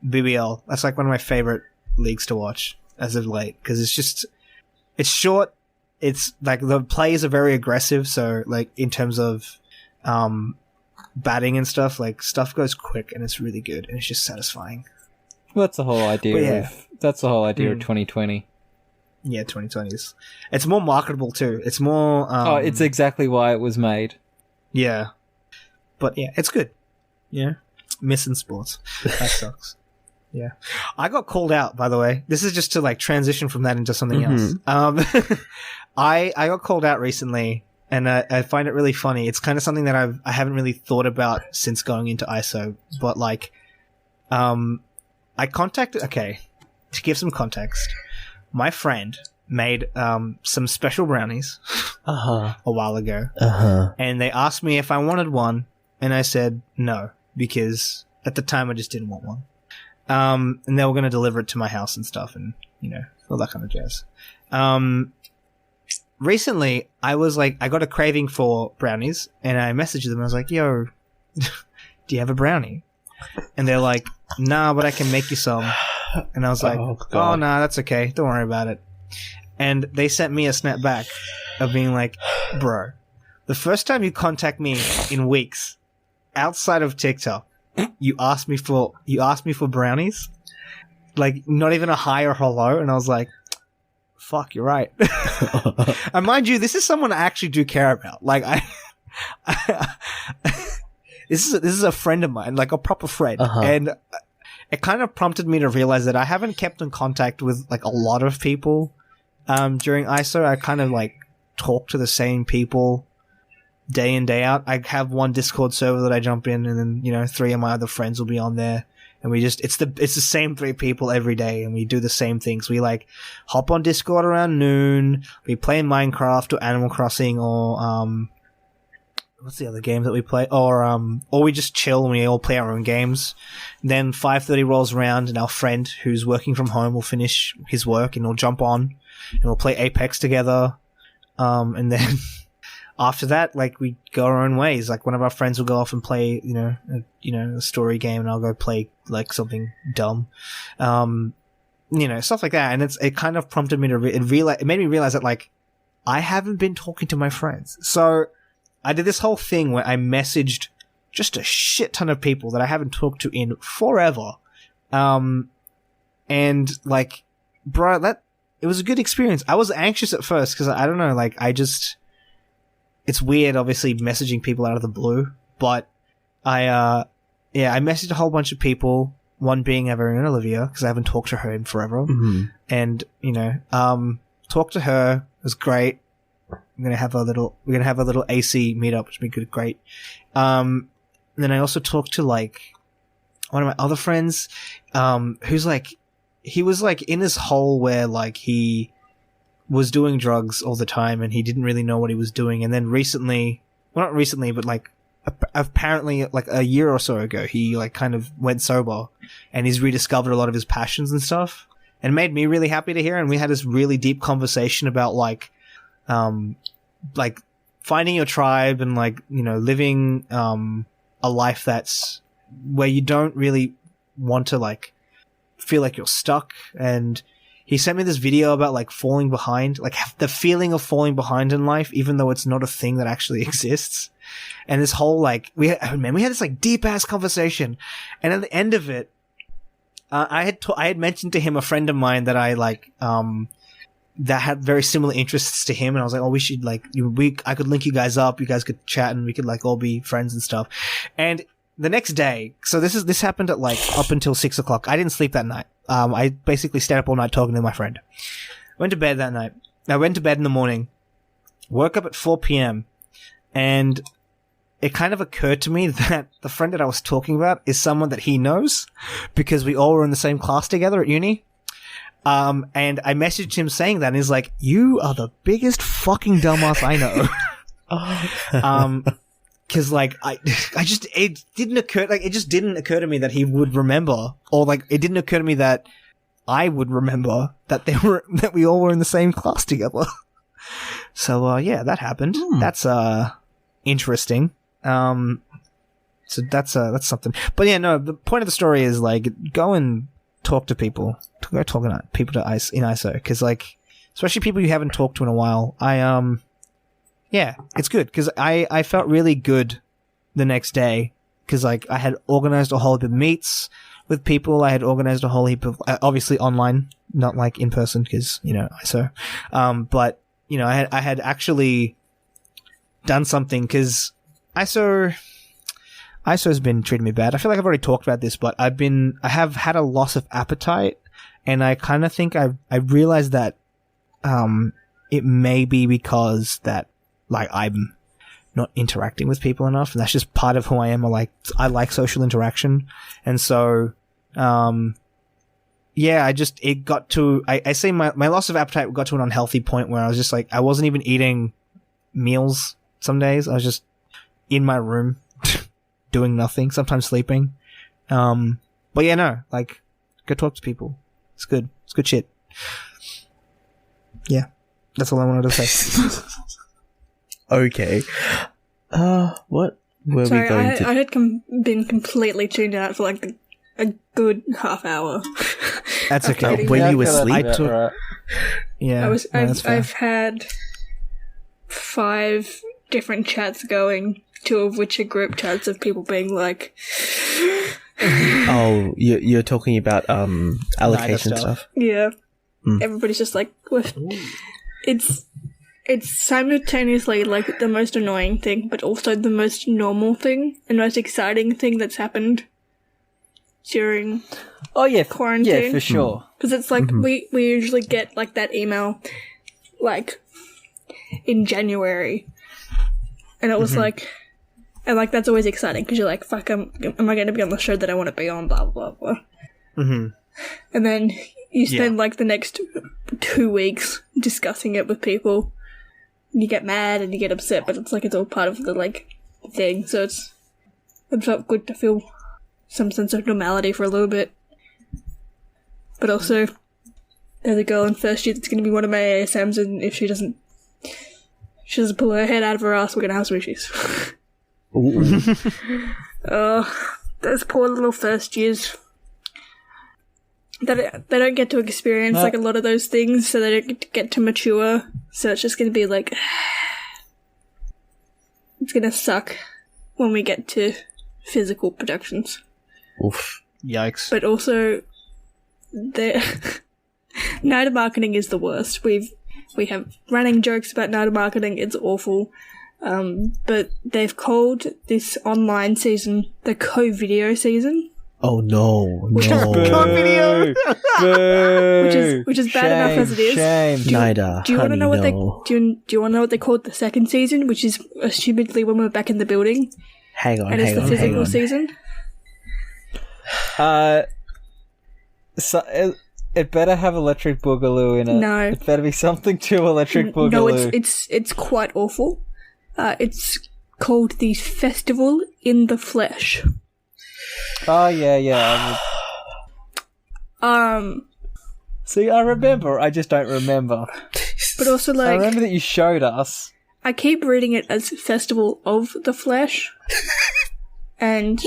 BBL. That's like one of my favorite leagues to watch as of late because it's short. It's like the plays are very aggressive. So like in terms of batting and stuff, like stuff goes quick and it's really good and it's just satisfying. Well, that's the whole idea. That's the whole idea of 2020. Yeah, 2020s. It's more marketable too. It's more... it's exactly why it was made. Yeah. But yeah, it's good. Yeah. Missing sports. That sucks. Yeah. I got called out, by the way. This is just to like transition from that into something else. I got called out recently and I find it really funny. It's kind of something that I haven't really thought about since going into ISO. But like, I contacted... Okay. To give some context... My friend made some special brownies a while ago, and they asked me if I wanted one, and I said no, because at the time I just didn't want one. And they were going to deliver it to my house and stuff, and, you know, all that kind of jazz. Recently, I got a craving for brownies, and I messaged them, and I was like, yo, do you have a brownie? And they're like, nah, but I can make you some. And I was like, oh, nah, that's okay. Don't worry about it. And they sent me a snap back of being like, bro, the first time you contact me in weeks outside of TikTok, you asked me for brownies? Like, not even a hi or hello? And I was like, fuck, you're right. And mind you, this is someone I actually do care about. Like, this is a friend of mine, like a proper friend. And it kind of prompted me to realize that I haven't kept in contact with like a lot of people during ISO. I kind of like talk to the same people day in, day out. I have one Discord server that I jump in, and then, you know, 3 of my other friends will be on there, and we just it's the same 3 people every day, and we do the same things. We like hop on Discord around noon, we play Minecraft or Animal Crossing or what's the other game that we play? Or we just chill and we all play our own games. Then 5:30 rolls around and our friend who's working from home will finish his work and we'll jump on and we'll play Apex together. And then after that, like, we go our own ways. Like, one of our friends will go off and play, a story game, and I'll go play like something dumb. Stuff like that. And it kind of prompted me to it made me realize that, like, I haven't been talking to my friends. So I did this whole thing where I messaged just a shit ton of people that I haven't talked to in forever. And like, bro, it was a good experience. I was anxious at first because I don't know, like, it's weird, obviously, messaging people out of the blue, but I messaged a whole bunch of people, one being our very own Olivia, because I haven't talked to her in forever. Mm-hmm. And, talked to her. It was great. We're gonna have a little AC meetup, which would be great. And then I also talked to like one of my other friends, who's like, he was like in this hole where like he was doing drugs all the time and he didn't really know what he was doing. And then recently, well, not recently, but like apparently like a year or so ago, he like kind of went sober and he's rediscovered a lot of his passions and stuff, and it made me really happy to hear. And we had this really deep conversation about like finding your tribe and like, living a life that's where you don't really want to like feel like you're stuck. And he sent me this video about like falling behind, like the feeling of falling behind in life, even though it's not a thing that actually exists. And this whole like, we had this like deep ass conversation. And at the end of it, I had mentioned to him a friend of mine that I like, that had very similar interests to him. And I was like, oh, we should like, I could link you guys up. You guys could chat and we could like all be friends and stuff. And the next day, so this happened at like up until 6 o'clock. I didn't sleep that night. I basically stayed up all night talking to my friend. Went to bed that night. I went to bed in the morning, woke up at 4 p.m. and it kind of occurred to me that the friend that I was talking about is someone that he knows because we all were in the same class together at uni. And I messaged him saying that, and he's like, "You are the biggest fucking dumbass I know." Cause like, it just didn't occur to me that he would remember, or like, it didn't occur to me that I would remember that we all were in the same class together. So, yeah, that happened. That's, interesting. So that's something. But yeah, no, the point of the story is like, go and talk to people. Go talk to people in ISO. Cause like, especially people you haven't talked to in a while. Yeah, it's good because I felt really good the next day because like I had organized a whole heap of meets with people. I had organized a whole heap of obviously online, not like in person because ISO. But I had actually done something because ISO has been treating me bad. I feel like I've already talked about this, but I have had a loss of appetite, and I kind of think I realized that it may be because that. Like, I'm not interacting with people enough, and that's just part of who I am. I like social interaction. And so, yeah, it got to, I say my loss of appetite got to an unhealthy point where I was just like, I wasn't even eating meals some days. I was just in my room doing nothing, sometimes sleeping. But yeah, no, like, go talk to people. It's good. It's good shit. Yeah. That's all I wanted to say. Okay. What were we going to... I had been completely tuned out for like a good half hour. That's okay. Were you asleep? Yeah. I've had 5 different chats going, 2 of which are group chats of people being like... Oh, you're talking about allocation stuff? Yeah. Everybody's just like... It's simultaneously like the most annoying thing, but also the most normal thing and most exciting thing that's happened during quarantine. Yeah, for sure. Because it's like we usually get like that email like in January, and it was like, and like that's always exciting because you're like, fuck, am I going to be on the show that I want to be on? Blah blah blah. And then you spend like the next 2 weeks discussing it with people. You get mad and you get upset, but it's like it's all part of the like thing. So it felt good to feel some sense of normality for a little bit. But also, there's a girl in first year that's going to be one of my ASMs, and if she doesn't pull her head out of her ass, we're going to have some issues. Those poor little first years. They don't get to experience like a lot of those things, so they don't get to mature. So it's just going to be like, it's going to suck when we get to physical productions. Oof. Yikes. But also, night marketing is the worst. We have running jokes about night marketing. It's awful. But they've called this online season the co-video season. Oh no, Which is no. Video. Which is bad enough as it is. Shame. Nida, Do you want to honey, know what no. do you want to know what they called the second season, which is assumedly when we're back in the building, Hang on, and it's hang the on, hang physical on. season? So it better have Electric Boogaloo in it. No. It better be something to Electric Boogaloo. No, it's quite awful. It's called the Festival in the Flesh. Oh, yeah. See, I remember. I just don't remember. But also, I like, remember that you showed us. I keep reading it as Festival of the Flesh. And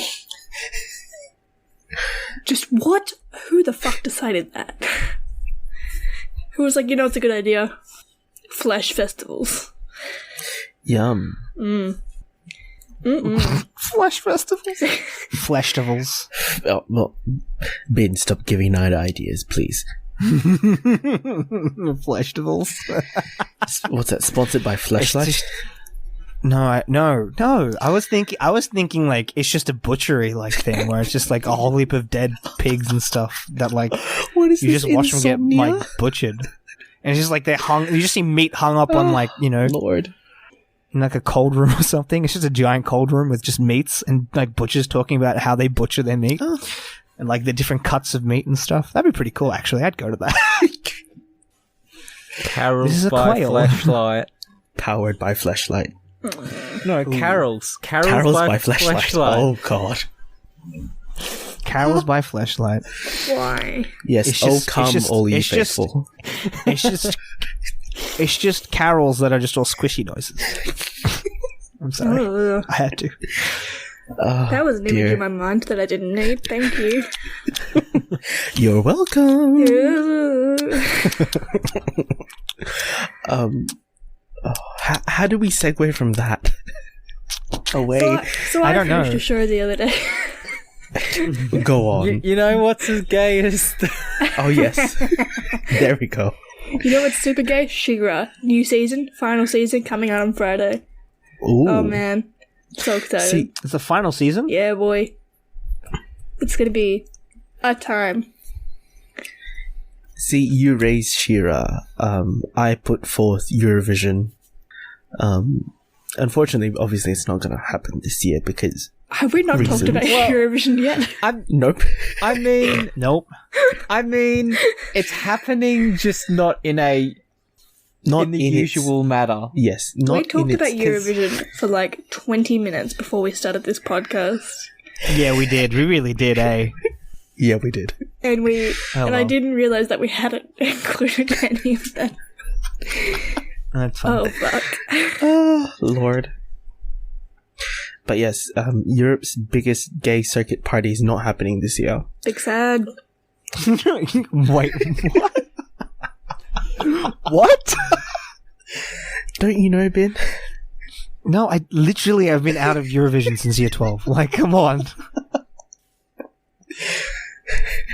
just what? Who the fuck decided that? Who was like, it's a good idea. Flesh festivals. Yum. Flesh festivals. Fleshtivals. Oh, well, Ben, stop giving Nida ideas, please. Fleshtivals. What's that? Sponsored by Fleshlight? No. I was thinking like it's just a butchery like thing where it's just like a whole heap of dead pigs and stuff that like What is you this, just watch them get insomnia? like butchered, and it's just like you just see meat hung up on like Lord. in like a cold room or something. It's just a giant cold room with just meats and like butchers talking about how they butcher their meat and like the different cuts of meat and stuff. That'd be pretty cool, actually. I'd go to that. Carols This is a by quail. Fleshlight. Powered by Fleshlight. No, Carols. Carols by Fleshlight. Fleshlight. Oh, God. Carols by Fleshlight. Why? Yes, It's come, just- all you it's just- faithful. It's just carols that are just all squishy noises. I'm sorry. Ugh. I had to. That was an image dear. in my mind that I didn't need. Thank you. You're welcome. Ugh. How do we segue from that away? So I I don't finished know. a show the other day. Go on. You know what's as gay as... Oh, yes. There we go. You know what's super gay? She-Ra. New season, final season, coming out on Friday. Ooh. Oh man. So excited. See, It's the final season? Yeah, boy. It's gonna be a time. you raised Shira. I put forth Eurovision. Unfortunately, obviously, it's not going to happen this year because Have we not talked Reasons. about Eurovision yet? nope. I mean, Nope. it's happening, just not in a... Not in the usual manner. Yes, not We talked in about its, Eurovision for like 20 minutes before we started this podcast. Yeah, we did. We really did, eh? Yeah, we did. And I well. didn't realise that we hadn't included any of that. That's fine. Oh, fuck. Oh, Lord. But yes, Europe's biggest gay circuit party is not happening this year. Big sad. Wait, what? What? Don't you know, Ben? No, I've been out of Eurovision since year 12. Like, come on.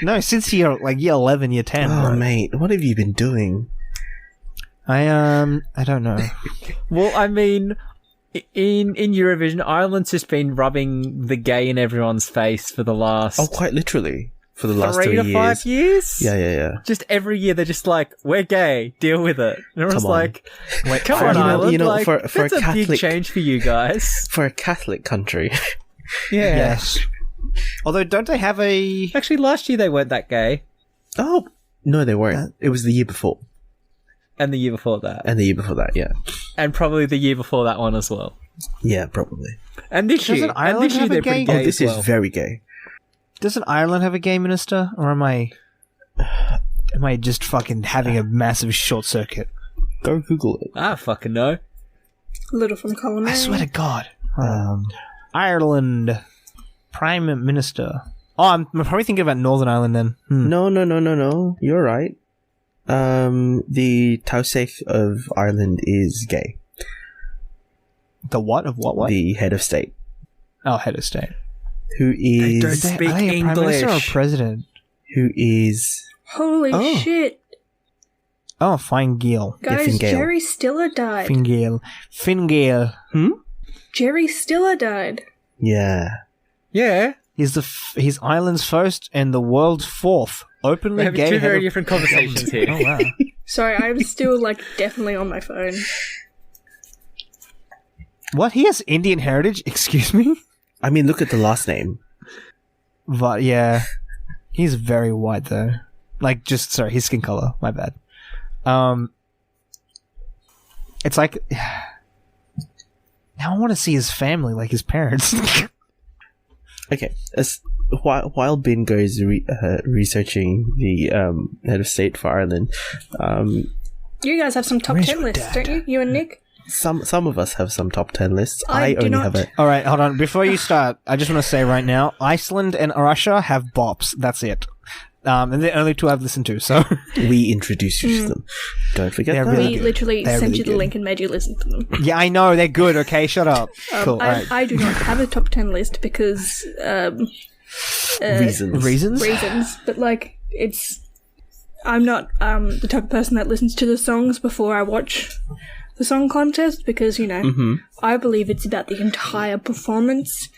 No, since year 11, year 10. Oh, bro. mate, what have you been doing? I don't know. Well, I mean, in Eurovision, Ireland's just been rubbing the gay in everyone's face for the last... Oh, quite literally. For the last 3 3 to years. 5 years? Yeah. Just every year they're just like, we're gay, deal with it. And everyone's Come on. like, wait, come For- on, you know- Ireland. you know, like, for that's a a big Catholic- change for you guys. For a Catholic country. Yeah. Yes. Although, don't they have a... Actually, last year they weren't that gay. Oh, no, they weren't. It was the year before. And the year before that. And the year before that, yeah. And probably the year before that one as well. Yeah, probably. And this Doesn't year. And Ireland this year have a they're pretty gay- gay Oh, this as well. is very gay. Doesn't Ireland have a gay minister? Or am I just fucking having a massive short circuit? Go Google it. I fucking know. Little from column A. I swear to God. Ireland Prime Minister. Oh, I'm probably thinking about Northern Ireland then. No. You're right. The Taoiseach of Ireland is gay. The what of what? The head of state. Oh, head of state. Who is... don't speak Are they a prime minister or English. president? Who is... Holy Oh. shit. Oh, Fine-Gael. Guys, Fingale. Jerry Stiller died. Fine-Gael. Jerry Stiller died. Yeah. Yeah. He's he's Ireland's first and the world's fourth openly We're having gay two head very of- different conversations here. Oh, wow. Sorry, I'm still, definitely on my phone. What? He has Indian heritage? Excuse me? I mean, look at the last name. But, yeah. He's very white, though. Sorry, his skin color. My bad. It's like... Now I want to see his family, his parents. Okay. While Ben goes researching the head of state for Ireland, You guys have some top Where's 10 your lists, dad? don't you? You and Nick? some of us have some top 10 lists. I do only not. have a... All right, hold on. Before you start, I just want to say right now, Iceland and Russia have bops. That's it. And they're the only two I've listened to, so... We introduced you to them. Don't forget They're that. really We good. literally They're sent really you the good. link and made you listen to them. Yeah, I know. They're good, okay? Shut up. Cool, all right. I do not have a top 10 list because Reasons. Reasons? but I'm not the type of person that listens to the songs before I watch the song contest because I believe it's about the entire performance,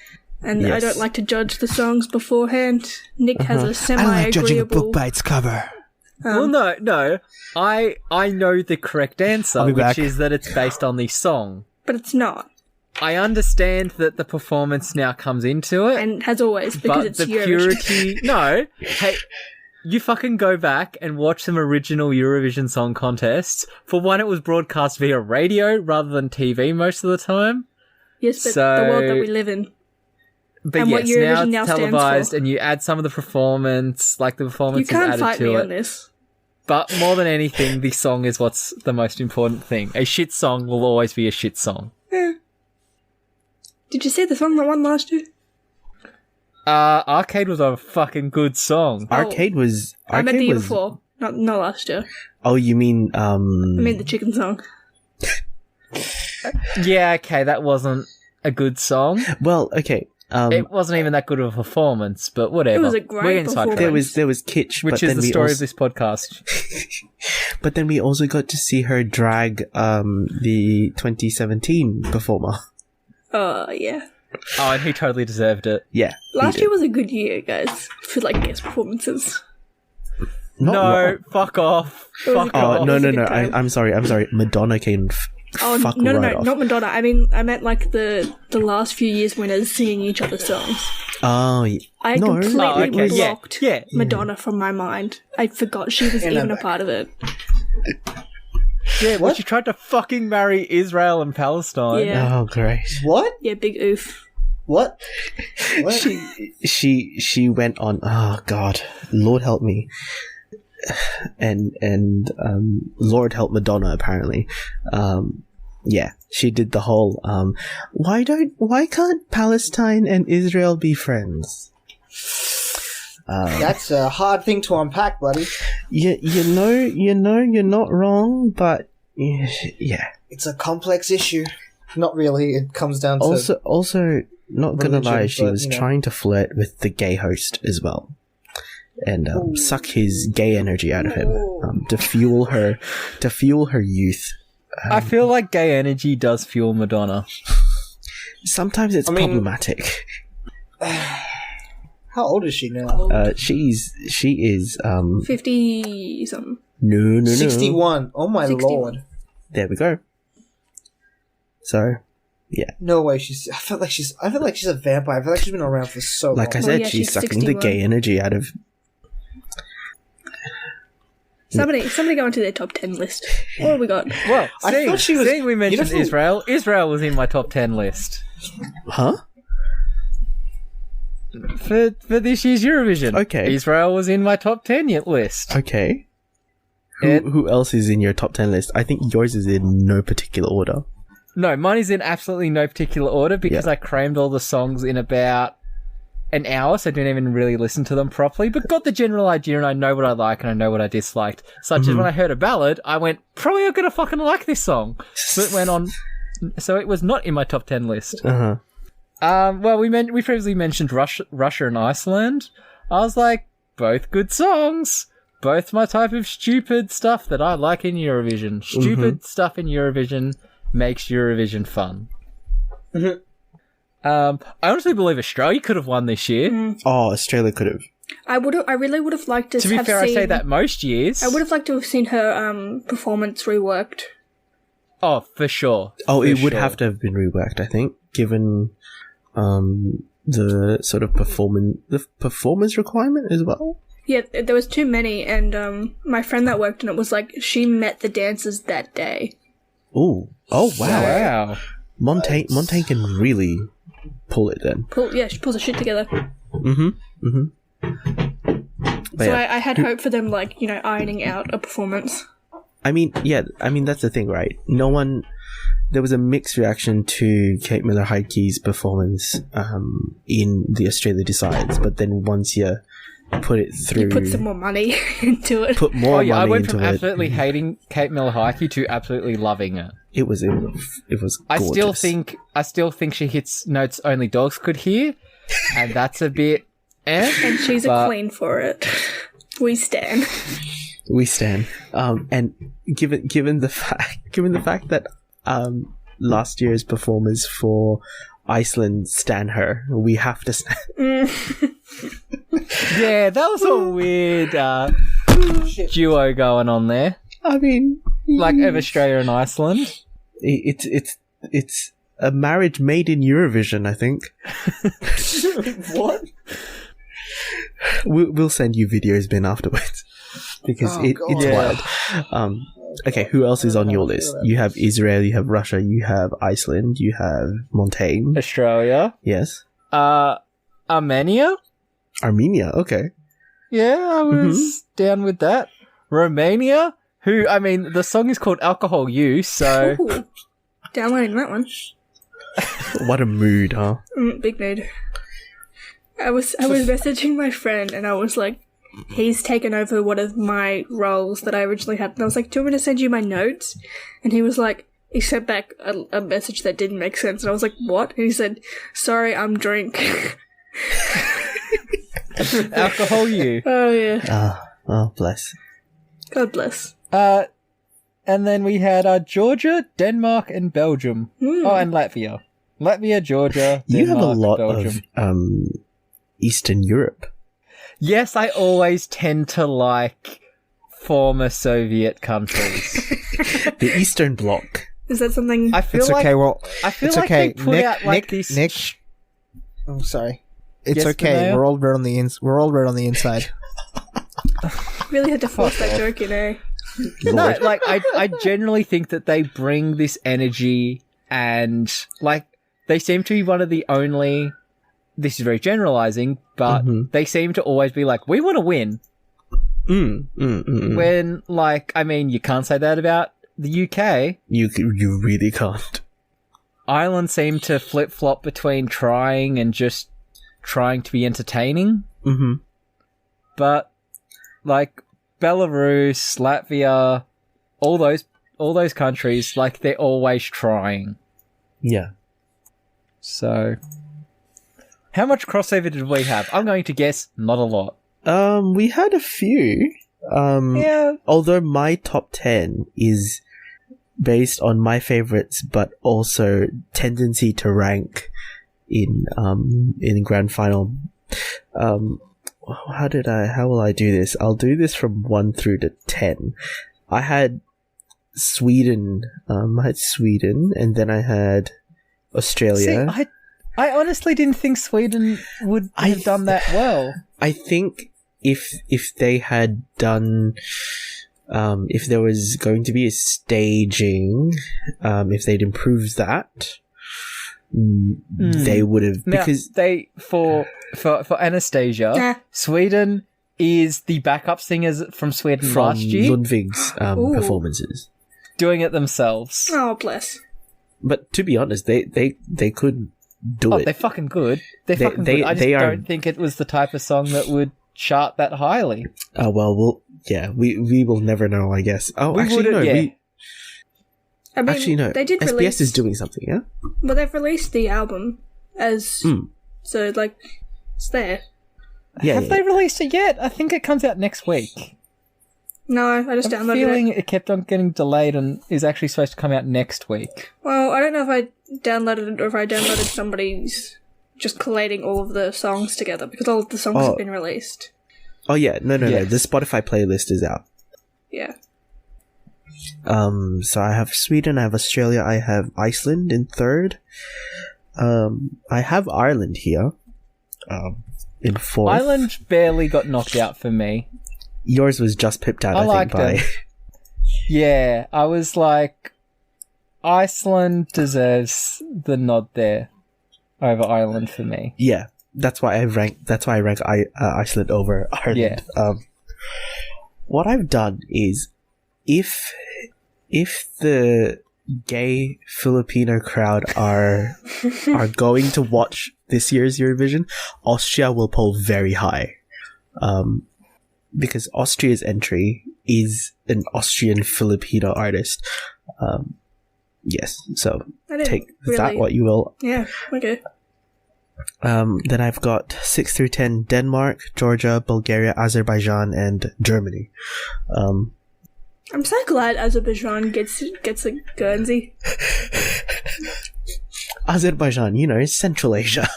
and I Yes. don't like to judge the songs beforehand. Nick has a semi-agreeable. its cover. Well, no. I know the correct answer, I'll be which back. is that it's based on the song. But it's not, I understand that the performance now comes into it, and has always because but it's the Eurovision. purity... No. Hey, you fucking go back and watch some original Eurovision Song Contests. For one, it was broadcast via radio rather than TV most of the time. Yes, but So- the world that we live in. But And what yes, now Eurovision it's now stands televised, for. and you add some of the performance, the performance You is can't added fight to me it. on this. But more than anything, the song is what's the most important thing. A shit song will always be a shit song. Did you see the song that won last year? Arcade was a fucking good song. Arcade was... I meant Arcade the year was- before, not last year. Oh, you mean... I mean the chicken song. Yeah, okay, that wasn't a good song. Well, okay. It wasn't even that good of a performance, but whatever. It was a great We're getting sidetracked. performance. there was kitsch, Which but is then the we story also, of this podcast. But then we also got to see her drag the 2017 performer. Yeah. Oh, and he totally deserved it. Yeah. he Last did. year was a good year, guys, for guest performances. Not No, wrong. fuck off. It was Fuck a good- Oh, off. it no, was no, a no. good time. I'm sorry. Madonna came fuck no, right off. not Madonna. I meant the last few years winners singing each other's songs. Oh, I no. completely Oh, okay, yeah, blocked yeah. Madonna from my mind. I forgot she was even a part of it. Yeah, well, she tried to fucking marry Israel and Palestine. Yeah. Oh, great. What? Yeah, big oof. What? She went on. Oh God, Lord help me, and Lord help Madonna. Apparently, yeah, she did the whole. Why can't Palestine and Israel be friends? That's a hard thing to unpack, buddy. You know, you're not wrong, but yeah. It's a complex issue. Not really. It comes down to Also, not gonna religion, lie, she but, was you know. trying to flirt with the gay host as well, and suck his gay energy out of him to fuel her youth. I feel like gay energy does fuel Madonna. Sometimes it's problematic. how old is she now? She is 50 something. no 61. Oh my 61. lord. There we go. So yeah, No way. I feel like she's a vampire. I feel like she's been around for so like I long. said, yeah, she's she's sucking the 61. gay energy out of. Somebody go into their top 10 list. What have we got? Well, I thought she was- seeing we mentioned you know- Israel was in my top 10 list. Huh? For this year's Eurovision. Okay. Israel was in my top 10 list. Okay. It- Who else is in your top 10 list? I think yours is in no particular order. No, mine is in absolutely no particular order because Yeah. I crammed all the songs in about an hour, so I didn't even really listen to them properly, but got the general idea and I know what I like and I know what I disliked. Such as when I heard a ballad, I went, probably I'm going to fucking like this song. So it went on, so it was not in my top 10 list. Uh huh. Well, we previously mentioned Russia and Iceland. I was like, both good songs, both my type of stupid stuff that I like in Eurovision. Stupid stuff in Eurovision makes Eurovision fun. I honestly believe Australia could have won this year. Oh, Australia could have. I really would have liked to To be fair, I say that most years. I would have liked to have seen her performance reworked. Oh, for sure. Oh, For it would sure. have to have been reworked, I think, given the sort of performance requirement as well. Yeah, there was too many, and my friend that worked on it was like, she met the dancers that day. Oh wow! Wow. Montaigne can really pull it then. She pulls her shit together. But So yeah. I had hope for them, like, ironing out a performance. I mean, that's the thing, right? There was a mixed reaction to Kate Miller-Heidke's performance in the Australia Decides, but then once you put it through... You put some more money into it. Put more money I went into from it. absolutely hating Kate Miller-Heidke to absolutely loving it. It was gorgeous. I still think she hits notes only dogs could hear, and that's a bit And she's a queen for it. We stan. We stand. And given the fact that last year's performers for Iceland stan her, we have to stand. Yeah, that was a weird duo going on there. I mean, Like of Australia and Iceland. it's a marriage made in Eurovision, I think. What? We'll send you videos, Ben, afterwards. Because it's wild. Okay, who else is on your list? You have Israel, you have Russia, you have Iceland, you have Montaigne. Australia. Yes. Armenia? Armenia, okay. Yeah, I was down with that. Romania? The song is called Alcohol Use, so... Ooh, downloading that one. What a mood, huh? Big mood. I was messaging my friend and I was like, he's taken over one of my roles that I originally had. And I was like, do you want me to send you my notes? And he was like, he sent back a message that didn't make sense. And I was like, what? And he said, sorry, I'm drink. Alcohol You. Oh, yeah. Oh, bless. God bless. And then we had Georgia, Denmark, and Belgium. Oh, and Latvia. Latvia, Georgia, Denmark, You have a lot Belgium. of Eastern Europe. Yes, I always tend to like former Soviet countries. The Eastern Bloc. Is that something? I feel It's like okay. Well, I feel it's like okay. they put out like Nick, this. I'm sorry. It's Yes, okay. Binaya? We're all red on the We're all red on the inside. Really had to force that joke in, eh? No, like I generally think that they bring this energy and like they seem to be one of the only. This is very generalizing, but they seem to always be like, we want to win. When, like, you can't say that about the UK. You really can't. Ireland seem to flip-flop between trying and just trying to be entertaining. But, like, Belarus, Latvia, all those countries, like, they're always trying. Yeah. So... How much crossover did we have? I'm going to guess not a lot. We had a few. Yeah. Although my top 10 is based on my favorites, but also tendency to rank in grand final. How will I do this? I'll do this from 1 through to 10. I had Sweden, and then I had Australia. See, I honestly didn't think Sweden would have done that well. I think if they had done, if there was going to be a staging, if they'd improved that, they would have, because they for Anastasia, Sweden is the backup singers from Sweden from last year Ludwig's performances, doing it themselves. Oh, bless. But to be honest, they could do it. They're fucking good. They're fucking good. I just don't think it was the type of song that would chart that highly. Oh well, we will never know, I guess. Oh, We actually no. wouldn't, yeah. Actually no. They did SBS release. is doing something, yeah. Well, they've released the album as so like it's there. Yeah. Have they released it yet? I think it comes out next week. No, I just I'm downloaded feeling it. it kept on getting delayed and is actually supposed to come out next week. Well, I don't know if I downloaded it or if I downloaded somebody's just collating all of the songs together because all of the songs have been released. Oh yeah, no. Yes. The Spotify playlist is out. Yeah. So I have Sweden, I have Australia, I have Iceland in third. I have Ireland here. In fourth. Ireland barely got knocked out for me. Yours was just pipped out, I I think, liked by... it. Yeah, I was like, Iceland deserves the nod there over Ireland for me. Yeah, that's why I rank Iceland over Ireland. Yeah. What I've done is, if the gay Filipino crowd are going to watch this year's Eurovision, Austria will pull very high, because Austria's entry is an Austrian Filipino artist. Yes, so take that what you will. Yeah, okay. Then I've got 6 through 10 Denmark, Georgia, Bulgaria, Azerbaijan, and Germany. I'm so glad Azerbaijan gets a Guernsey. Azerbaijan, Central Asia.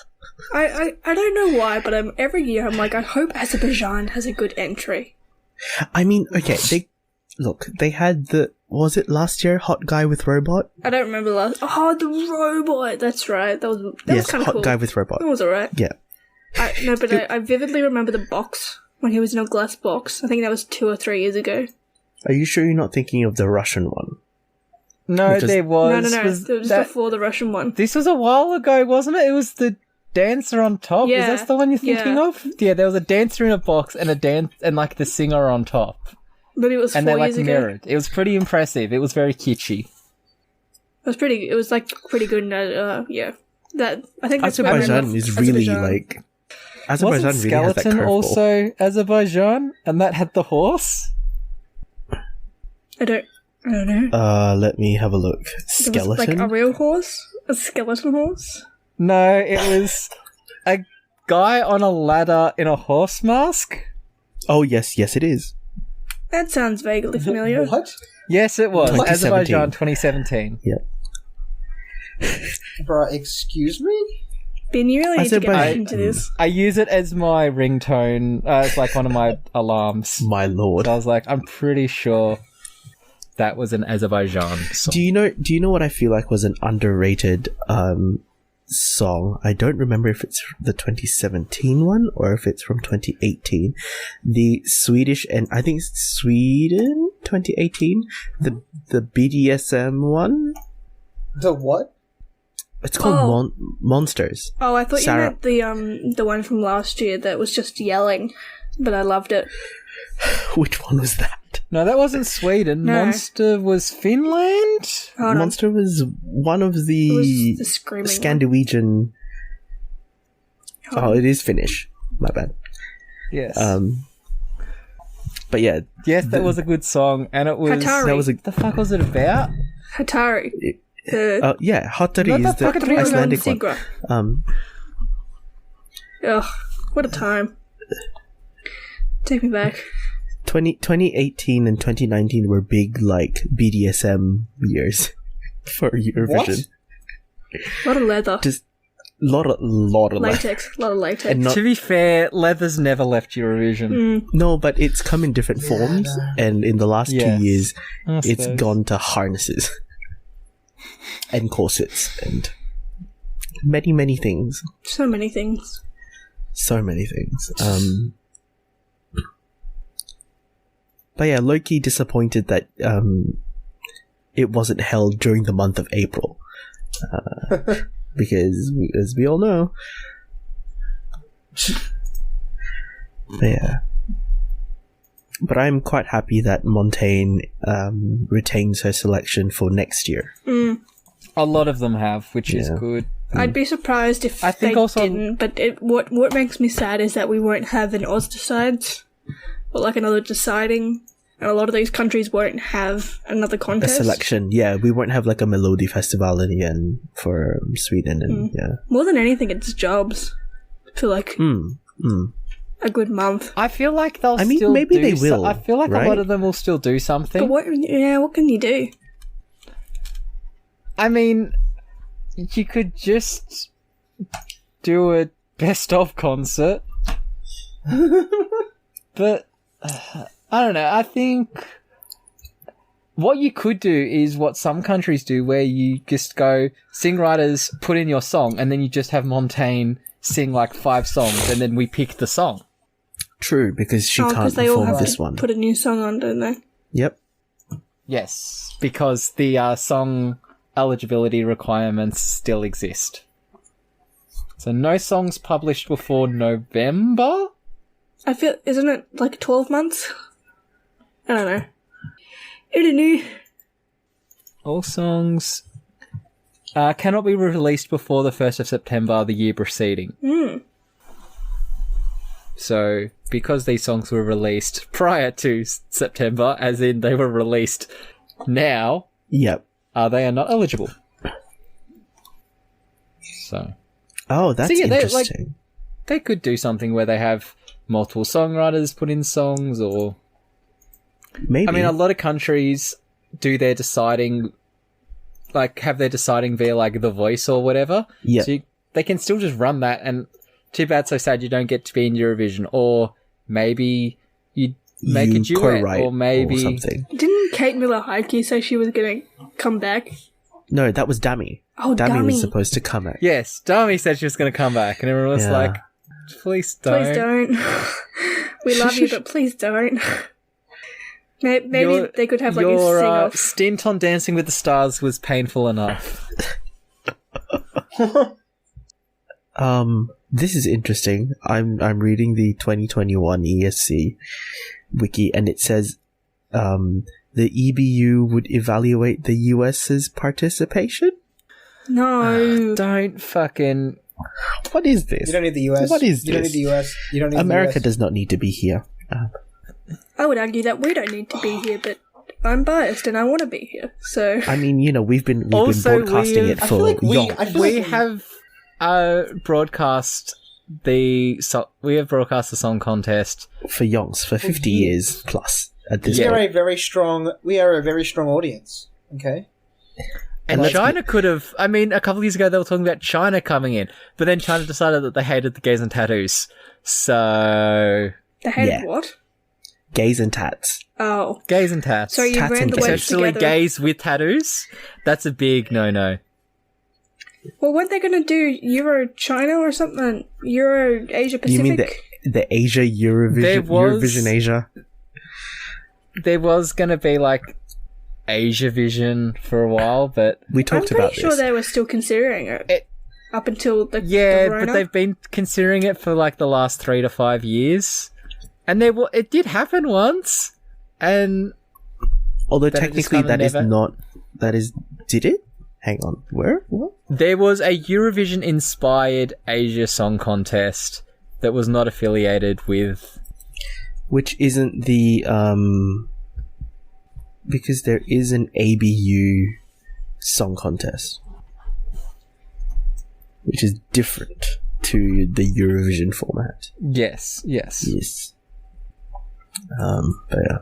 I don't know why, but every year I'm like, I hope Azerbaijan has a good entry. I mean, okay, they had was it last year, Hot Guy with Robot? I don't remember the robot. That's right. That was kind of Hot cool. Guy with Robot. That was alright. Yeah. I vividly remember the box when he was in a glass box. I think that was 2 or 3 years ago. Are you sure you're not thinking of the Russian one? No, there was. No. It was before the Russian one. This was a while ago, wasn't it? It was the dancer on top. Yeah. Is that the one you're thinking of? Yeah, there was a dancer in a box and like the singer on top. But it was 4 and they years ago. mirrored. It was pretty impressive. It was very kitschy. It was pretty good. Yeah. That I think that's Azerbaijan is really like. Azerbaijan Wasn't really has that Skeleton curveball. also Azerbaijan, and that had the horse? I don't know. Let me have a look. It was Skeleton. like a real horse, a skeleton horse. No, it was a guy on a ladder in a horse mask. Oh yes, it is. That sounds vaguely familiar. What? Yes, it was 2017. Azerbaijan 2017. Yeah. Bruh, excuse me? Ben, you really need to get back Azerbaijan- into this. I use it as my ringtone. It's like one of my alarms. My lord. So I was like, I'm pretty sure that was an Azerbaijan song. Do you know what I feel like was an underrated song? I don't remember if it's the 2017 one or if it's from 2018. The Swedish, and I think it's Sweden 2018. The BDSM one. The what? It's called Monsters. Oh, I thought Sarah- you meant the one from last year that was just yelling, but I loved it. Which one was that? No, that wasn't Sweden. No. Monster was Finland? Hold on. Monster was one of It the was the screaming one. Scandinavian. Hold Oh, on. it is Finnish. My bad. Yes. But yeah, yes, that was a good song, and it was... Hatari. that was a. What the fuck was it about? Hatari. Yeah, Hatari Not is that the fucking real Icelandic one. Sigra. Ugh, what a time. Take me back. 2018 and 2019 were big, like, BDSM years for Eurovision. A lot of leather. Just lot of Latex. A lot of latex. And not, To be fair, leather's never left Eurovision. no, but it's come in different forms, and in the last Yes. 2 years, I it's suppose. gone to harnesses and corsets and many things. So many things. So many things. But yeah, low-key disappointed that it wasn't held during the month of April. Because, as we all know... But yeah. But I'm quite happy that Montaigne retains her selection for next year. A lot of them have, which is Yeah. good. I'd be surprised if I think they also- didn't, but what makes me sad is that we won't have an Oz Decides, or like another deciding, and a lot of these countries won't have another A contest. selection, yeah. We won't have like a Melody Festival again for Sweden, and yeah. More than anything, it's jobs. I feel like a good month. I feel like they'll I mean, still maybe do they will, I feel like a right? lot of them will still do something. But what can you do? I mean, you could just do a best of concert. But I don't know. I think what you could do is what some countries do, where you just go, sing writers, put in your song, and then you just have Montaigne sing like 5 songs, and then we pick the song. True, because she can't 'cause they all perform have this to one. put a new song on, don't they? Yep. Yes, because the song eligibility requirements still exist. So no songs published before November? I feel, isn't it like 12 months? I don't know. I don't know. All songs cannot be released before the 1st of September the year preceding. So, because these songs were released prior to September, as in they were released now, Yep. they are not eligible. So, Oh, that's yeah, interesting. they could do something where they have multiple songwriters put in songs, or... Maybe. I mean, a lot of countries do their deciding, like, have their deciding via, like, The Voice or whatever. Yeah. So they can still just run that, and too bad, so sad you don't get to be in Eurovision. Or maybe you make a You duet, co-write or maybe... something. Didn't Kate Miller-Heidke say she was going to come back? No, that was Dami. Oh, Dami was Dami. supposed to come back. Yes, Dami said she was going to come back, and everyone was Yeah. like, please don't. Please don't. We love you, but please don't. Maybe they could have like a Your sing-off. stint on Dancing with the Stars was painful enough. This is interesting. I'm reading the 2021 ESC wiki, and it says the EBU would evaluate the US's participation. No. Don't fucking... What is this? You don't need the US. What is You don't this? need the US. You don't need America the US. does not need to be here. I would argue that we don't need to be here, but I'm biased and I want to be here. So I mean, you know, we've been Also, broadcasting we- it I for feel like we- yonks. I feel We like have broadcast the song contest. for yonks for 50 years plus at this we point. are a very strong. We are a very strong audience. Okay. And let's China could have... I mean, a couple of years ago they were talking about China coming in, but then China decided that they hated the gays and tattoos. So... they hated Yeah. what? Gays and tats. Oh. Gays and tats. So you Tats ran and the gays. waves Especially together. gays with tattoos. That's a big no-no. Well, weren't they going to do Euro China or something? Euro Asia Pacific? You mean the Asia Eurovision? There was- Eurovision Asia? There was going to be, like, Asia Vision for a while, but... We I'm talked pretty about sure this. they were still considering it. Up until the Yeah, Corona. but they've been considering it for, like, the last 3 to 5 years. And it did happen once. And... Although Then it just technically kinda that is never- not... That is... Did it? Hang on. Where? What? There was a Eurovision-inspired Asia Song Contest that was not affiliated with... Which isn't the... Because there is an ABU song contest. Which is different to the Eurovision format. Yes. Yes. But yeah.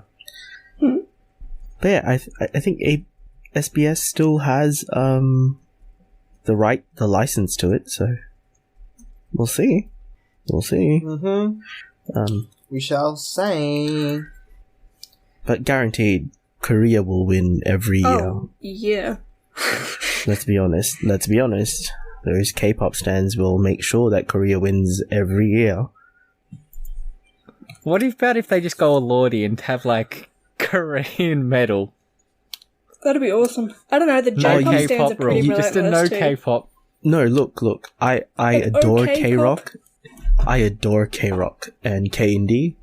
But yeah, I think SBS still has the license to it, so we'll see. Mm-hmm. We shall say. But guaranteed, Korea will win every year. Oh, yeah. Let's be honest. Those K-pop stands will make sure that Korea wins every year. What about if they just go all lordy and have, like, Korean metal? That'd be awesome. I don't know, the No J-pop stands are K-pop rule. pretty Just a no relentless too. K-pop. No, look. I Like, adore okay, K-rock. I adore K-rock and K-indie.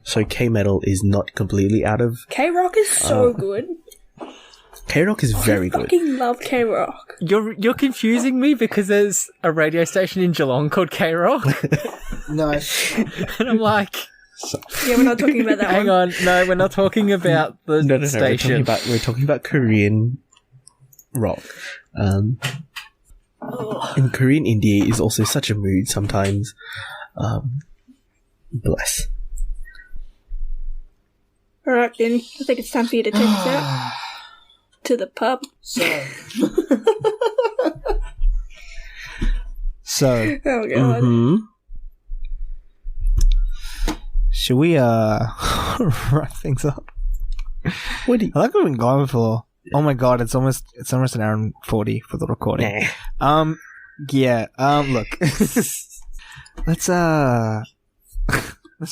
So K-metal is not completely out of... K-Rock is so good. K-rock is very I good. fucking love K-Rock. You're confusing me because there's a radio station in Geelong called K-Rock. Nice. And I'm like, Yeah, we're not talking about that hang one. on. No, we're not talking about the No. station. We're talking about Korean rock. And Korean indie is also such a mood sometimes. Bless. Alright then, I think it's time for you to take us out to the pub. So, Oh god. Hmm. should we wrap things up? What do you... I like we've been going for. Oh my god, it's almost an hour and 40 for the recording. Nah. Yeah. Look, let's let's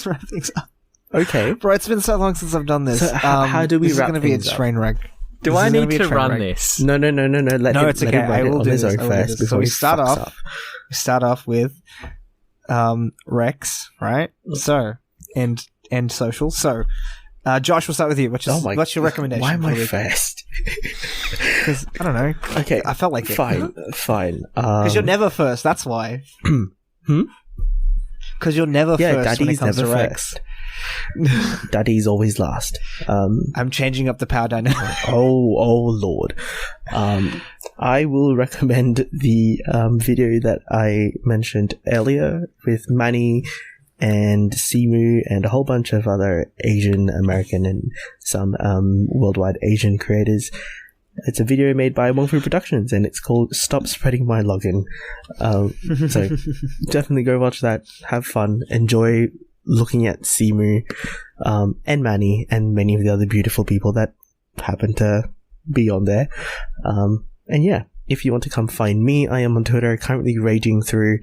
wrap things up. Okay. Bro, it's been so long since I've done this. So how do we this wrap is gonna be a things up? train wreck. Do This I is gonna need be a to train run wreck. this? No. Let No, it's let okay. him run I it will on do his this. own I will do first this. before So we he start fucks off. up. We start off with Rex, right? And social. So, Josh, we'll start with you. What's your recommendation? Why am for I the week? first? Because I don't know. Okay, I felt like it. Fine. Because you're never first. That's why. Hmm? Because you're never Yeah, first when it Daddy's comes never to Rex. first. Daddy's always last. I'm changing up the power dynamic. Oh Lord. I will recommend the video that I mentioned earlier with Manny and Simu and a whole bunch of other Asian American and some worldwide Asian creators. It's a video made by Wong Fu Productions and it's called Stop Spreading My Login. So definitely go watch that. Have fun. Enjoy looking at Simu and Manny and many of the other beautiful people that happen to be on there. And yeah, if you want to come find me, I am on Twitter currently raging through